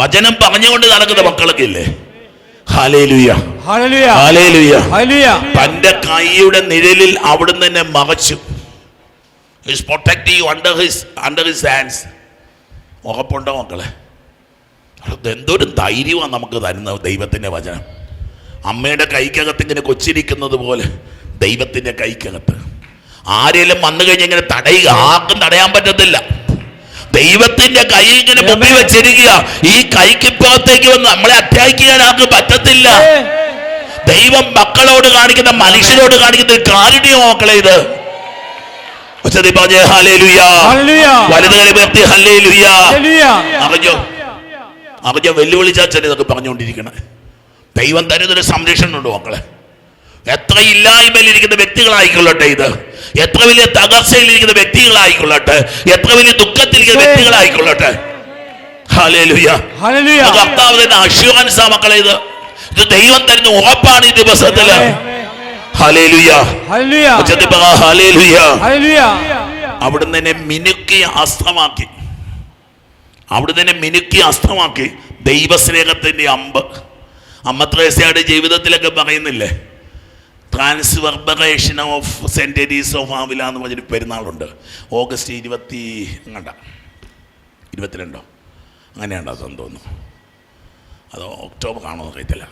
വചനം പറഞ്ഞുകൊണ്ട് നടക്കുന്ന മക്കളൊക്കെ ഇല്ലേ. Hallelujah, hallelujah. തന്റെ കൈയുടെ നിഴലിൽ അവിടുന്ന് തന്നെ മറച്ചു. He's protecting you under his hands. ഉറപ്പുണ്ടോ മക്കളെ? എന്തൊരു ധൈര്യമാണ് നമുക്ക് തരുന്ന ദൈവത്തിന്റെ വചനം. അമ്മയുടെ കൈക്കകത്ത് ഇങ്ങനെ കൊച്ചിരിക്കുന്നത് പോലെ ദൈവത്തിന്റെ കൈക്കകത്ത് ആരെങ്കിലും വന്നു കഴിഞ്ഞാൽ ഇങ്ങനെ തടയുക, ആർക്കും തടയാൻ പറ്റത്തില്ല. ദൈവത്തിന്റെ കൈ ഇങ്ങനെ മുമ്പിൽ വെച്ചിരിക്കുക. ഈ കൈക്കിപ്പുറത്തേക്ക് വന്ന് നമ്മളെ അറ്റാക്ക് ചെയ്യാൻ ആർക്ക് പറ്റത്തില്ല. ദൈവം മക്കളോട് കാണിക്കുന്ന, മനുഷ്യരോട് കാണിക്കുന്ന ഒരു കാരുണ്യം മക്കളെ ഇത്. അറിഞ്ഞോ വെല്ലുവിളിച്ചാച്ചൻ ഇതൊക്കെ പറഞ്ഞുകൊണ്ടിരിക്കണേ. ദൈവം തരുന്നൊരു സംരക്ഷണം ഉണ്ട് മക്കളെ. എത്ര ഇല്ലായ്മയിലിരിക്കുന്ന വ്യക്തികളായിക്കൊള്ളട്ടെ, ഇത് എത്ര വലിയ തകർച്ചയിലിരിക്കുന്ന വ്യക്തികളായിക്കൊള്ളട്ടെ, എത്ര വലിയ ദുഃഖത്തിലിരിക്കുന്ന വ്യക്തികളായിക്കൊള്ളട്ടെ, ഹല്ലേലൂയ, കർത്താവ് തന്നെ അഷ്യൂറൻസാ മക്കളെ. ഇത് ദൈവം തരുന്ന ഉറപ്പാണ് ഈ ദിവസത്തില്. Hallelujah, hallelujah. അവിടുന്ന് തന്നെ മിനുക്കിയ അസ്ത്രമാക്കി, അവിടുന്ന് തന്നെ മിനുക്കിയ അസ്ത്രമാക്കി ദൈവസ്നേഹത്തിന്റെ അമ്പ്. അമ്മ ത്രേസ്യയുടെ ജീവിതത്തിലൊക്കെ പറയുന്നില്ലേ, transverberation of Saint Teresa of Avila എന്ന് പറഞ്ഞൊരു പെരുന്നാളുണ്ട്. ഓഗസ്റ്റ് 22 അങ്ങനെയുണ്ടോ അതെന്ന് തോന്നുന്നു, അത് ഒക്ടോബർ ആണോ അറിയത്തില്ല.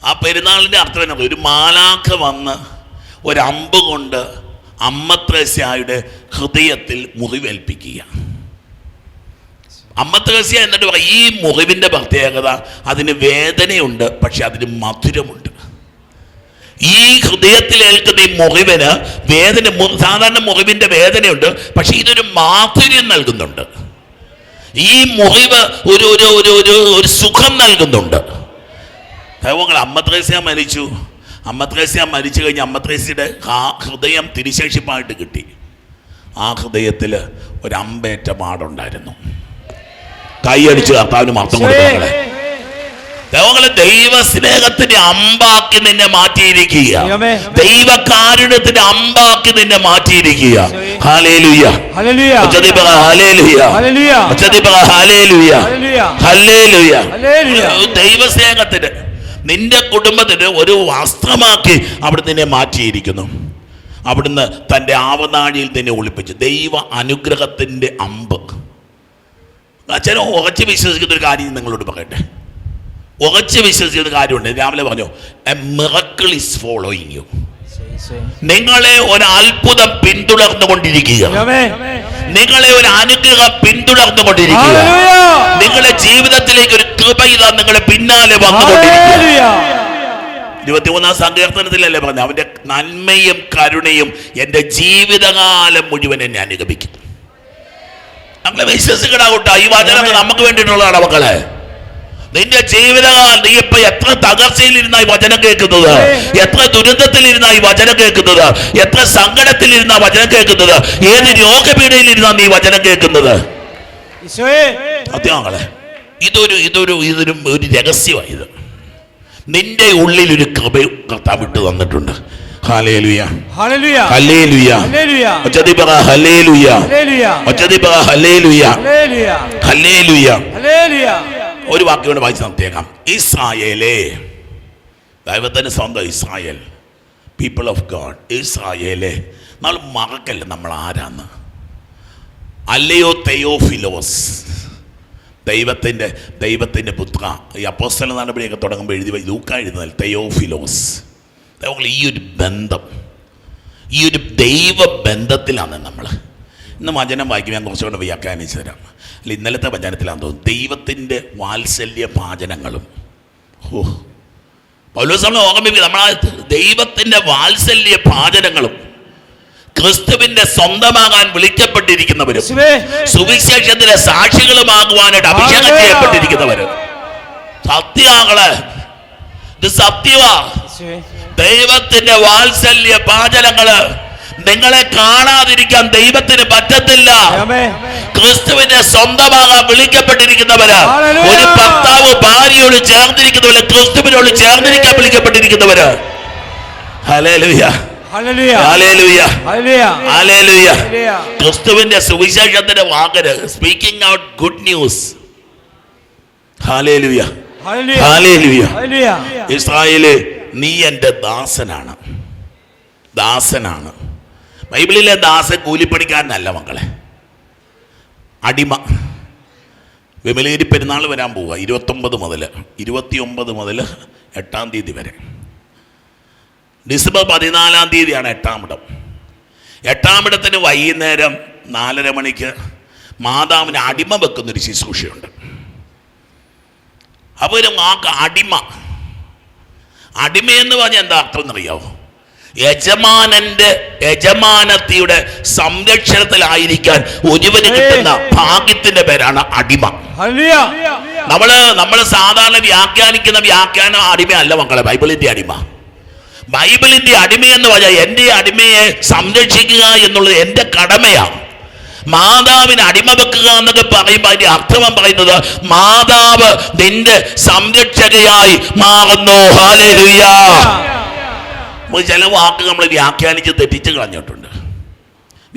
ആ പെരുന്നാളിൻ്റെ അർത്ഥം എന്നാ, ഒരു മാലാഖ വന്ന് ഒരമ്പ് കൊണ്ട് അമ്മ ത്രേസ്യയുടെ ഹൃദയത്തിൽ മുറിവേൽപ്പിക്കുക. അമ്മ ത്രേസ്യ എന്നിട്ട് പറയും, ഈ മുറിവിൻ്റെ പ്രത്യേകത അതിന് വേദനയുണ്ട്, പക്ഷെ അതിന് മധുരമുണ്ട്. ഈ ഹൃദയത്തിൽ ഏൽക്കുന്ന ഈ മുറിവിന് വേദന, സാധാരണ മുറിവിൻ്റെ വേദനയുണ്ട്, പക്ഷെ ഇതൊരു മാധുര്യം നൽകുന്നുണ്ട്. ഈ മുറിവ് ഒരു ഒരു ഒരു ഒരു ഒരു സുഖം നൽകുന്നുണ്ട്. അമ്മ ത്രേസ്യ മരിച്ചു. അമ്മ ത്രേസ്യ മരിച്ചു കഴിഞ്ഞ് അമ്മ ത്രേസ്യയുടെ ഹൃദയം തിരിശേഷിപ്പായിട്ട് കിട്ടി. ആ ഹൃദയത്തിൽ ഒരു അമ്പേറ്റ പാടുണ്ടായിരുന്നു. കൈയടിച്ച് കർത്താവിന് മഹത്വം കൊടുക്കണേ. ദൈവസ്നേഹത്തിന്റെ അമ്പാക്കി നിന്നെ മാറ്റിയിരിക്കുക, ദൈവകാരുണ്യത്തിന്റെ അമ്പാക്കി നിന്നെ മാറ്റിയിരിക്കുക. Hallelujah, hallelujah, hallelujah. ദൈവസ്നേഹത്തിന് നിന്റെ കുടുംബത്തിന് ഒരു വസ്ത്രമാക്കി അവിടെ നിന്നെ മാറ്റിയിരിക്കുന്നു. അവിടുന്ന് തൻ്റെ ആവനാഴിയിൽ നിന്നെ ഒളിപ്പിച്ചു. ദൈവ അനുഗ്രഹത്തിന്റെ അമ്പ്. അച്ഛൻ ഉറച്ച് വിശ്വസിക്കുന്ന ഒരു കാര്യം നിങ്ങളോട് പറയട്ടെ, ഉറച്ച് വിശ്വസിക്കുന്ന കാര്യമുണ്ട്. രാവിലെ പറഞ്ഞു, a miracle is following you. നിങ്ങളെ ഒരു അത്ഭുതം പിന്തുടർന്നുകൊണ്ടിരിക്കുക, നിങ്ങളെ ഒരു അനുഗ്രഹം പിന്തുടർന്നുകൊണ്ടിരിക്കുക, നിങ്ങളുടെ ജീവിതത്തിലേക്ക് ഒരു കൃപ ഇതാ നിങ്ങളെ പിന്നാലെ വന്നുകൊണ്ടിരിക്കുക. 21-ാം സങ്കീർത്തനത്തിലല്ലേ പറഞ്ഞു, അവന്റെ നന്മയും കരുണയും എൻ്റെ ജീവിതകാലം മുഴുവൻ എന്നെ അനുഗമിക്കും. നമ്മളെ വിശ്വസിക്കണ ഈ വചനം നമുക്ക് വേണ്ടിയിട്ടുള്ളതാണ് മക്കളെ. നിന്റെ ജീവിതകാലം നീ ഇപ്പൊ എത്ര തകർച്ചയിലിരുന്നായി വചനം കേൾക്കുന്നത്, എത്ര ദുരന്തത്തിലിരുന്നായി വചനം കേൾക്കുന്നത്, എത്ര സങ്കടത്തിലിരുന്നാ വചനം കേൾക്കുന്നത്, ഏത് രോഗപീഠയിലിരുന്നാ നീ വചനം കേൾക്കുന്നത്. സത്യങ്ങളെ, ഇതൊരു ഇതൊരു ഇതൊരു ഒരു രഹസ്യമായത്. നിന്റെ ഉള്ളിൽ ഒരു കൃപ കർത്താവ് വിട്ടു തന്നിട്ടുണ്ട്. Hallelujah, hallelujah, hallelujah, hallelujah, hallelujah. ഒരു വാക്യം വായിച്ച് നിർത്തിയേക്കാം. ഇസ്രായേലേ, ദൈവത്തിന് സ്വന്തം ഇസ്രായേൽ, പീപ്പിൾ ഓഫ് ഗോഡ്, ഇസ്രായേലേ. നമ്മൾ മറക്കല്ല നമ്മൾ ആരാന്ന്. അല്ലയോ തെയോഫിലോസ്, ദൈവത്തിൻ്റെ പുത്ര. ഈ അപ്പോസ്തല നടപടിയൊക്കെ തുടങ്ങുമ്പോൾ ലൂക്ക എഴുതുന്നതിൽ തെയോഫിലോസ്. ഈ ഒരു ബന്ധം, ഈ ഒരു ദൈവ ബന്ധത്തിലാണ് നമ്മൾ. ഇന്ന് വചനം വായിക്കും, ഞാൻ കുറച്ചുകൂടെ വ്യാഖ്യാനിച്ചു തരാം. അല്ല, ഇന്നലത്തെ വചനത്തിലാണെന്ന് തോന്നുന്നു, ദൈവത്തിൻ്റെ വാത്സല്യ ഭാജനങ്ങളും. പൗലോസ് നമ്മളെ ഓർമ്മിപ്പിക്കും, നമ്മളാ ദൈവത്തിൻ്റെ വാത്സല്യ ഭാജനങ്ങളും ക്രിസ്തുവിന്റെ സ്വന്തമാകാൻ വിളിക്കപ്പെട്ടിരിക്കുന്നവരും സുവിശേഷത്തിന്റെ സാക്ഷികളുമാകുവാനായിട്ട് അഭിഷേകം ചെയ്യപ്പെട്ടിരിക്കുന്നവരും. സത്യങ്ങള്, ഇത് സത്യമാ. ദൈവത്തിന്റെ വാത്സല്യ പാചനങ്ങള് നിങ്ങളെ കാണാതിരിക്കാൻ ദൈവത്തിന് പറ്റത്തില്ല. ക്രിസ്തുവിന്റെ സ്വന്തമാകാൻ വിളിക്കപ്പെട്ടിരിക്കുന്നവര്, ഒരു ഭർത്താവ് ഭാര്യയോട് ചേർന്നിരിക്കുന്നവര്, ക്രിസ്തുവിനോട് ചേർന്നിരിക്കാൻ വിളിക്കപ്പെട്ടിരിക്കുന്നവര്. Hallelujah, hallelujah, hallelujah. ക്രിസ്തുവിന്റെ സുവിശേഷത്തിന്റെ വാക്കര്, speaking out good news. Hallelujah, hallelujah. ഇസ്രായേലേ, നീ എൻ്റെ ദാസനാണ്. ദാസനാണ്. ബൈബിളിലെ ദാസൻ കൂലിപ്പണിക്കാരനല്ല മക്കളെ, അടിമ. വിമലേരി പെരുന്നാൾ വരാൻ പോവുക, 29 മുതൽ 8-ാം തീയതി വരെ. ഡിസംബർ 14-ാം തീയതിയാണ് 8-ാം ഇടം. 8-ാം ഇടത്തിന് വൈകുന്നേരം 4:30 മണിക്ക് മാതാവിന് അടിമ വെക്കുന്നൊരു ശുശ്രൂഷയുണ്ട്. അപ്പോൾ ഒരു വാക്ക് അടിമ, അടിമയെന്ന് പറഞ്ഞാൽ എന്താ അർത്ഥം എന്നറിയാവോ? യജമാനത്തിയുടെ സംരക്ഷണത്തിലായിരിക്കാൻ ഒരുവന് കിട്ടുന്ന ഭാഗ്യത്തിന്റെ പേരാണ് അടിമ. നമ്മള് സാധാരണ വ്യാഖ്യാനിക്കുന്ന വ്യാഖ്യാനം അടിമയല്ല മക്കളെ, ബൈബിളിന്റെ അടിമ. ബൈബിളിന്റെ അടിമയെന്ന് പറഞ്ഞാൽ എൻ്റെ അടിമയെ സംരക്ഷിക്കുക എന്നുള്ളത് എൻ്റെ കടമയാണ്. മാതാവിന് അടിമ വെക്കുക എന്നൊക്കെ പറയുമ്പോൾ അതിന്റെ അർത്ഥം പറയുന്നത് മാതാവ് നിന്റെ സംരക്ഷകയായി മാറുന്നു. ഹല്ലേലൂയ. ചില വാക്കുകൾ നമ്മൾ വ്യാഖ്യാനിച്ച് തെറ്റിച്ച് കളഞ്ഞിട്ടുണ്ട്.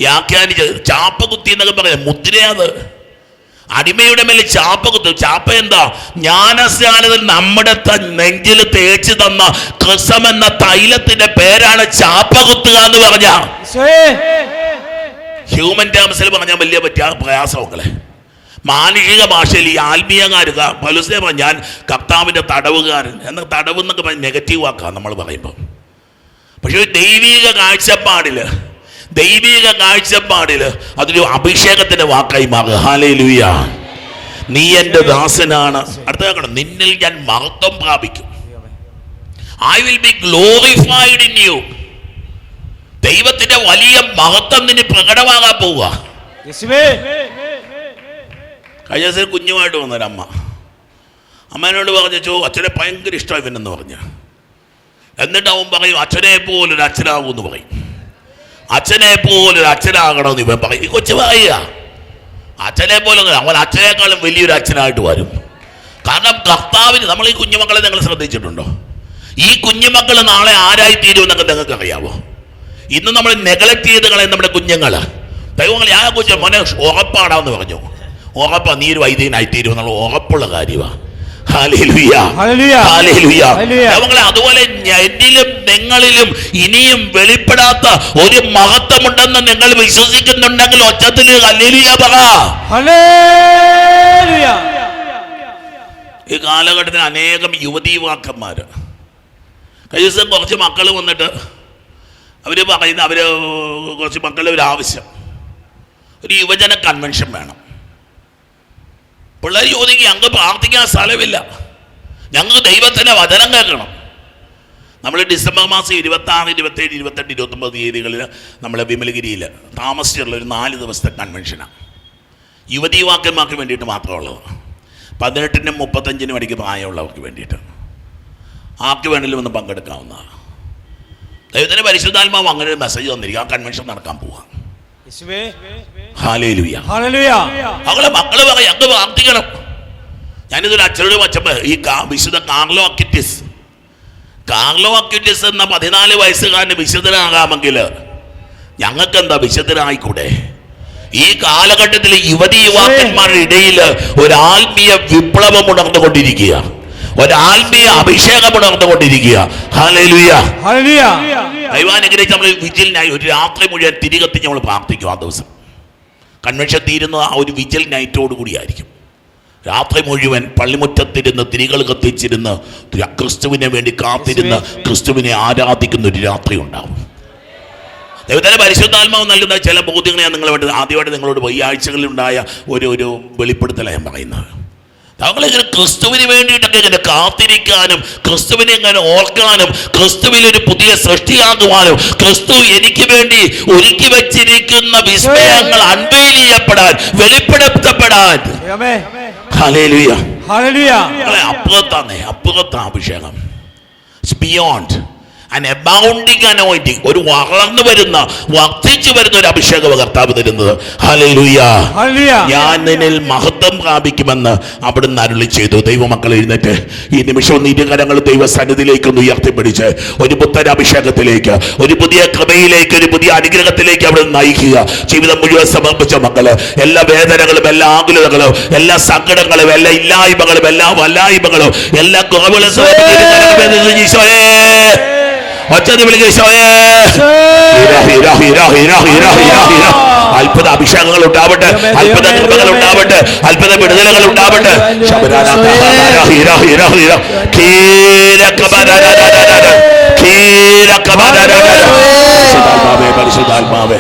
വ്യാഖ്യാനിച്ച് ചാപ്പകുത്തി എന്നൊക്കെ പറയാം, മുദ്രയത്. അടിമയുടെ മേലെ ചാപ്പ കുത്തും. ചാപ്പ എന്താ? ജ്ഞാനസ്നാനത്തിൽ നമ്മുടെ നെഞ്ചിൽ തേച്ച് തന്ന ക്രിസം എന്ന തൈലത്തിന്റെ പേരാണ് ചാപ്പ കുത്തുക എന്ന് പറഞ്ഞ. ഹ്യൂമൻ ടേംസിൽ പറഞ്ഞാൽ വലിയ പ്രയാസങ്ങളെ. മാനുഷിക ഭാഷയിൽ ഈ ആത്മീയകാരുക പൗലോസേ പറഞ്ഞു, ഞാൻ കർത്താവിന്റെ തടവുകാരൻ എന്ന തടവ് എന്നൊക്കെ പറഞ്ഞ് നെഗറ്റീവ് ആക്കാം നമ്മൾ പറയുമ്പോൾ. പക്ഷെ ദൈവിക കാഴ്ചപ്പാടില് അതൊരു അഭിഷേകത്തിന്റെ വാക്കായി മാറുക. ഹല്ലേലൂയ. നീ എൻ്റെ ദാസനാണ്. അടുത്ത കേൾക്കണം, നിന്നിൽ ഞാൻ മഹത്വം പ്രാപിക്കും. I will be glorified in you. ദൈവത്തിന്റെ വലിയ മഹത്വം നിന്നെ പ്രകടമാകാൻ പോവുക. കഴിഞ്ഞ ദിവസം കുഞ്ഞുമായിട്ട് വന്നൊരമ്മ അമ്മേനോട് പറഞ്ഞു, അച്ഛനെ ഭയങ്കര ഇഷ്ടമായി ഇവനെന്ന് പറഞ്ഞു. എന്നിട്ട് അവൻ പറയും, അച്ഛനെ പോലൊരു അച്ഛനാകും എന്ന് പറയും. അച്ഛനെ പോലൊരു അച്ഛനാകണമെന്ന് ഇവൻ പറയും. ഈ കൊച്ചു പറയുക അച്ഛനെ പോലെ അവൻ അച്ഛനേക്കാളും വലിയൊരു അച്ഛനായിട്ട് വരും. കാരണം കർത്താവിന്, നമ്മൾ ഈ കുഞ്ഞുമക്കളെ നിങ്ങൾ ശ്രദ്ധിച്ചിട്ടുണ്ടോ? ഈ കുഞ്ഞുമക്കൾ നാളെ ആരായി തീരുമെന്നൊക്കെ നിങ്ങൾക്ക് അറിയാമോ? ഇന്ന് നമ്മൾ നെഗ്ലക്ട് ചെയ്ത് കളയും നമ്മുടെ കുഞ്ഞുങ്ങൾ. ദൈവങ്ങൾ ഞാൻ കൊച്ചു മോനെ ഉറപ്പാടാന്ന് പറഞ്ഞു. ഉറപ്പാ നീ ഒരു വൈദ്യനായി തീരും എന്നുള്ള ഉറപ്പുള്ള കാര്യമാണ്. അതുപോലെ എന്നിലും നിങ്ങളിലും ഇനിയും വെളിപ്പെടാത്ത ഒരു മഹത്വമുണ്ടെന്ന് നിങ്ങൾ വിശ്വസിക്കുന്നുണ്ടെങ്കിൽ ഒച്ചത്തിൽ ഹല്ലേലൂയ പറ. ഈ കാലഘട്ടത്തിൽ അനേകം യുവതീവാക്കന്മാര്, കഴിഞ്ഞ ദിവസം കുറച്ച് മക്കൾ വന്നിട്ട് അവര് പറയുന്ന, കുറച്ച് മക്കളുടെ ഒരു ആവശ്യം, ഒരു യുവജന കൺവെൻഷൻ വേണം. പിള്ളേർ ചോദിക്കുക, ഞങ്ങൾക്ക് പ്രാർത്ഥിക്കാൻ സ്ഥലമില്ല, ഞങ്ങൾക്ക് ദൈവത്തിൻ്റെ വചനം കേൾക്കണം. നമ്മൾ ഡിസംബർ മാസം 26, 27, 28, 29 തീയതികളിൽ നമ്മളെ വിമലഗിരിയിൽ താമസിച്ചുള്ള ഒരു 4 ദിവസത്തെ കൺവെൻഷനാണ്. യുവതീവാക്കന്മാർക്ക് വേണ്ടിയിട്ട് മാത്രമുള്ളത്. 18-നും 35-നും ഇടയ്ക്ക് പ്രായമുള്ളവർക്ക് വേണ്ടിയിട്ട് ആർക്ക് വേണമെങ്കിലും ഒന്ന് പങ്കെടുക്കാവുന്നതാണ്. ദൈവത്തിൻ്റെ പരിശുദ്ധാത്മാവ് അങ്ങനെ ഒരു മെസ്സേജ് തന്നിരിക്കും. ആ കൺവെൻഷൻ നടക്കാൻ പോവാം. അവളെ മക്കള് പറയാം, അങ്ങ് പ്രാർത്ഥിക്കണം. ഞാനിതൊരു അച്ഛനോട് വച്ചപ്പോൾ ഈ വിശുദ്ധ കാർലോ അക്വിറ്റിസ് എന്ന 14 വയസ്സുകാരന് വിശുദ്ധനാകാമെങ്കിൽ ഞങ്ങൾക്ക് എന്താ വിശുദ്ധനായിക്കൂടെ? ഈ കാലഘട്ടത്തിൽ യുവതി യുവാക്കന്മാരുടെ ഇടയിൽ ഒരു ആത്മീയ വിപ്ലവം ഉണർന്നുകൊണ്ടിരിക്കുക, ഒരു ആത്മീയ അഭിഷേകം ഉണർന്നുകൊണ്ടിരിക്കുക. ഹല്ലേലൂയ. ദൈവാനുഗ്രഹിച്ച് നമ്മൾ വിജിലിനായി ഒരു രാത്രി മുഴുവൻ തിരികെത്തി നമ്മൾ പ്രാർത്ഥിക്കും. ആ ദിവസം കൺവെൻഷൻ തീരുന്ന ആ ഒരു വിജിൽ നൈറ്റോടു കൂടിയായിരിക്കും. രാത്രി മുഴുവൻ പള്ളിമുറ്റത്തിരുന്ന് തിരികൾ കത്തിച്ചിരുന്ന് ക്രിസ്തുവിനെ വേണ്ടി കാത്തിരുന്ന് ക്രിസ്തുവിനെ ആരാധിക്കുന്ന ഒരു രാത്രി ഉണ്ടാവും. ദൈവത്തിന്റെ പരിശുദ്ധാത്മാവ് നൽകുന്ന ചില ബോധ്യങ്ങളെ ഞാൻ ആദ്യമായിട്ട് നിങ്ങളോട് ഈ ആഴ്ചകളിലുണ്ടായ ഒരു വെളിപ്പെടുത്തലാണ് ഞാൻ പറയുന്നത്. താങ്കളിങ്ങനെ ക്രിസ്തുവിന് വേണ്ടിയിട്ടൊക്കെ ഇങ്ങനെ കാത്തിരിക്കാനും ക്രിസ്തുവിനെ ഇങ്ങനെ ഓർക്കാനും ക്രിസ്തുവിൽ ഒരു പുതിയ സൃഷ്ടിയാകുവാനും ക്രിസ്തു എനിക്ക് വേണ്ടി ഒരുക്കി വെച്ചിരിക്കുന്ന വിസ്മയങ്ങൾ അൺവെയിൽ ചെയ്യപ്പെടാൻ, വെളിപ്പെടുത്തപ്പെടാൻ അപ്പുറത്താണ് അഭിഷേകം. ബിയോണ്ട് ആൻഡ് അബൗണ്ടിങ് അനോയിന്റിങ്, ഒരു വളർന്നു വരുന്ന വർദ്ധിച്ചു വരുന്ന ഒരു അഭിഷേകം കർത്താവ് തരുന്നത്. ഹല്ലേലൂയ. ഞാൻ നിന്നിൽ മഹത്വം പ്രാപിക്കുമെന്ന് അവിടുന്ന് അരുളി ചെയ്തു. ദൈവമക്കൾ എഴുന്നേറ്റ് ഈ നിമിഷം ഇരുകരങ്ങൾ ദൈവസന്നിധിയിലേക്ക് ഒന്ന് ഉയർത്തിപ്പിടിച്ച് ഒരു പുത്തൻ അഭിഷേകത്തിലേക്ക്, ഒരു പുതിയ കൃപയിലേക്ക്, ഒരു പുതിയ അനുഗ്രഹത്തിലേക്ക് അവിടുന്ന് നയിക്കുക. ജീവിതം മുഴുവൻ സമർപ്പിച്ച മക്കള് എല്ലാ വേദനകളും, എല്ലാ ആകുലതകളും, എല്ലാ സങ്കടങ്ങളും, എല്ലാ ഇല്ലായ്മകളും, എല്ലാ വല്ലായ്മകളും, എല്ലാ കുറവുകളും അത്ഭുത അഭിഷേകങ്ങൾ ഉണ്ടാവട്ടെ, അത്ഭുത കൃപകൾ ഉണ്ടാവട്ടെ, അത്ഭുത വിടുതലുകൾ ഉണ്ടാവട്ടെ. പരിശുദ്ധാത്മാവേ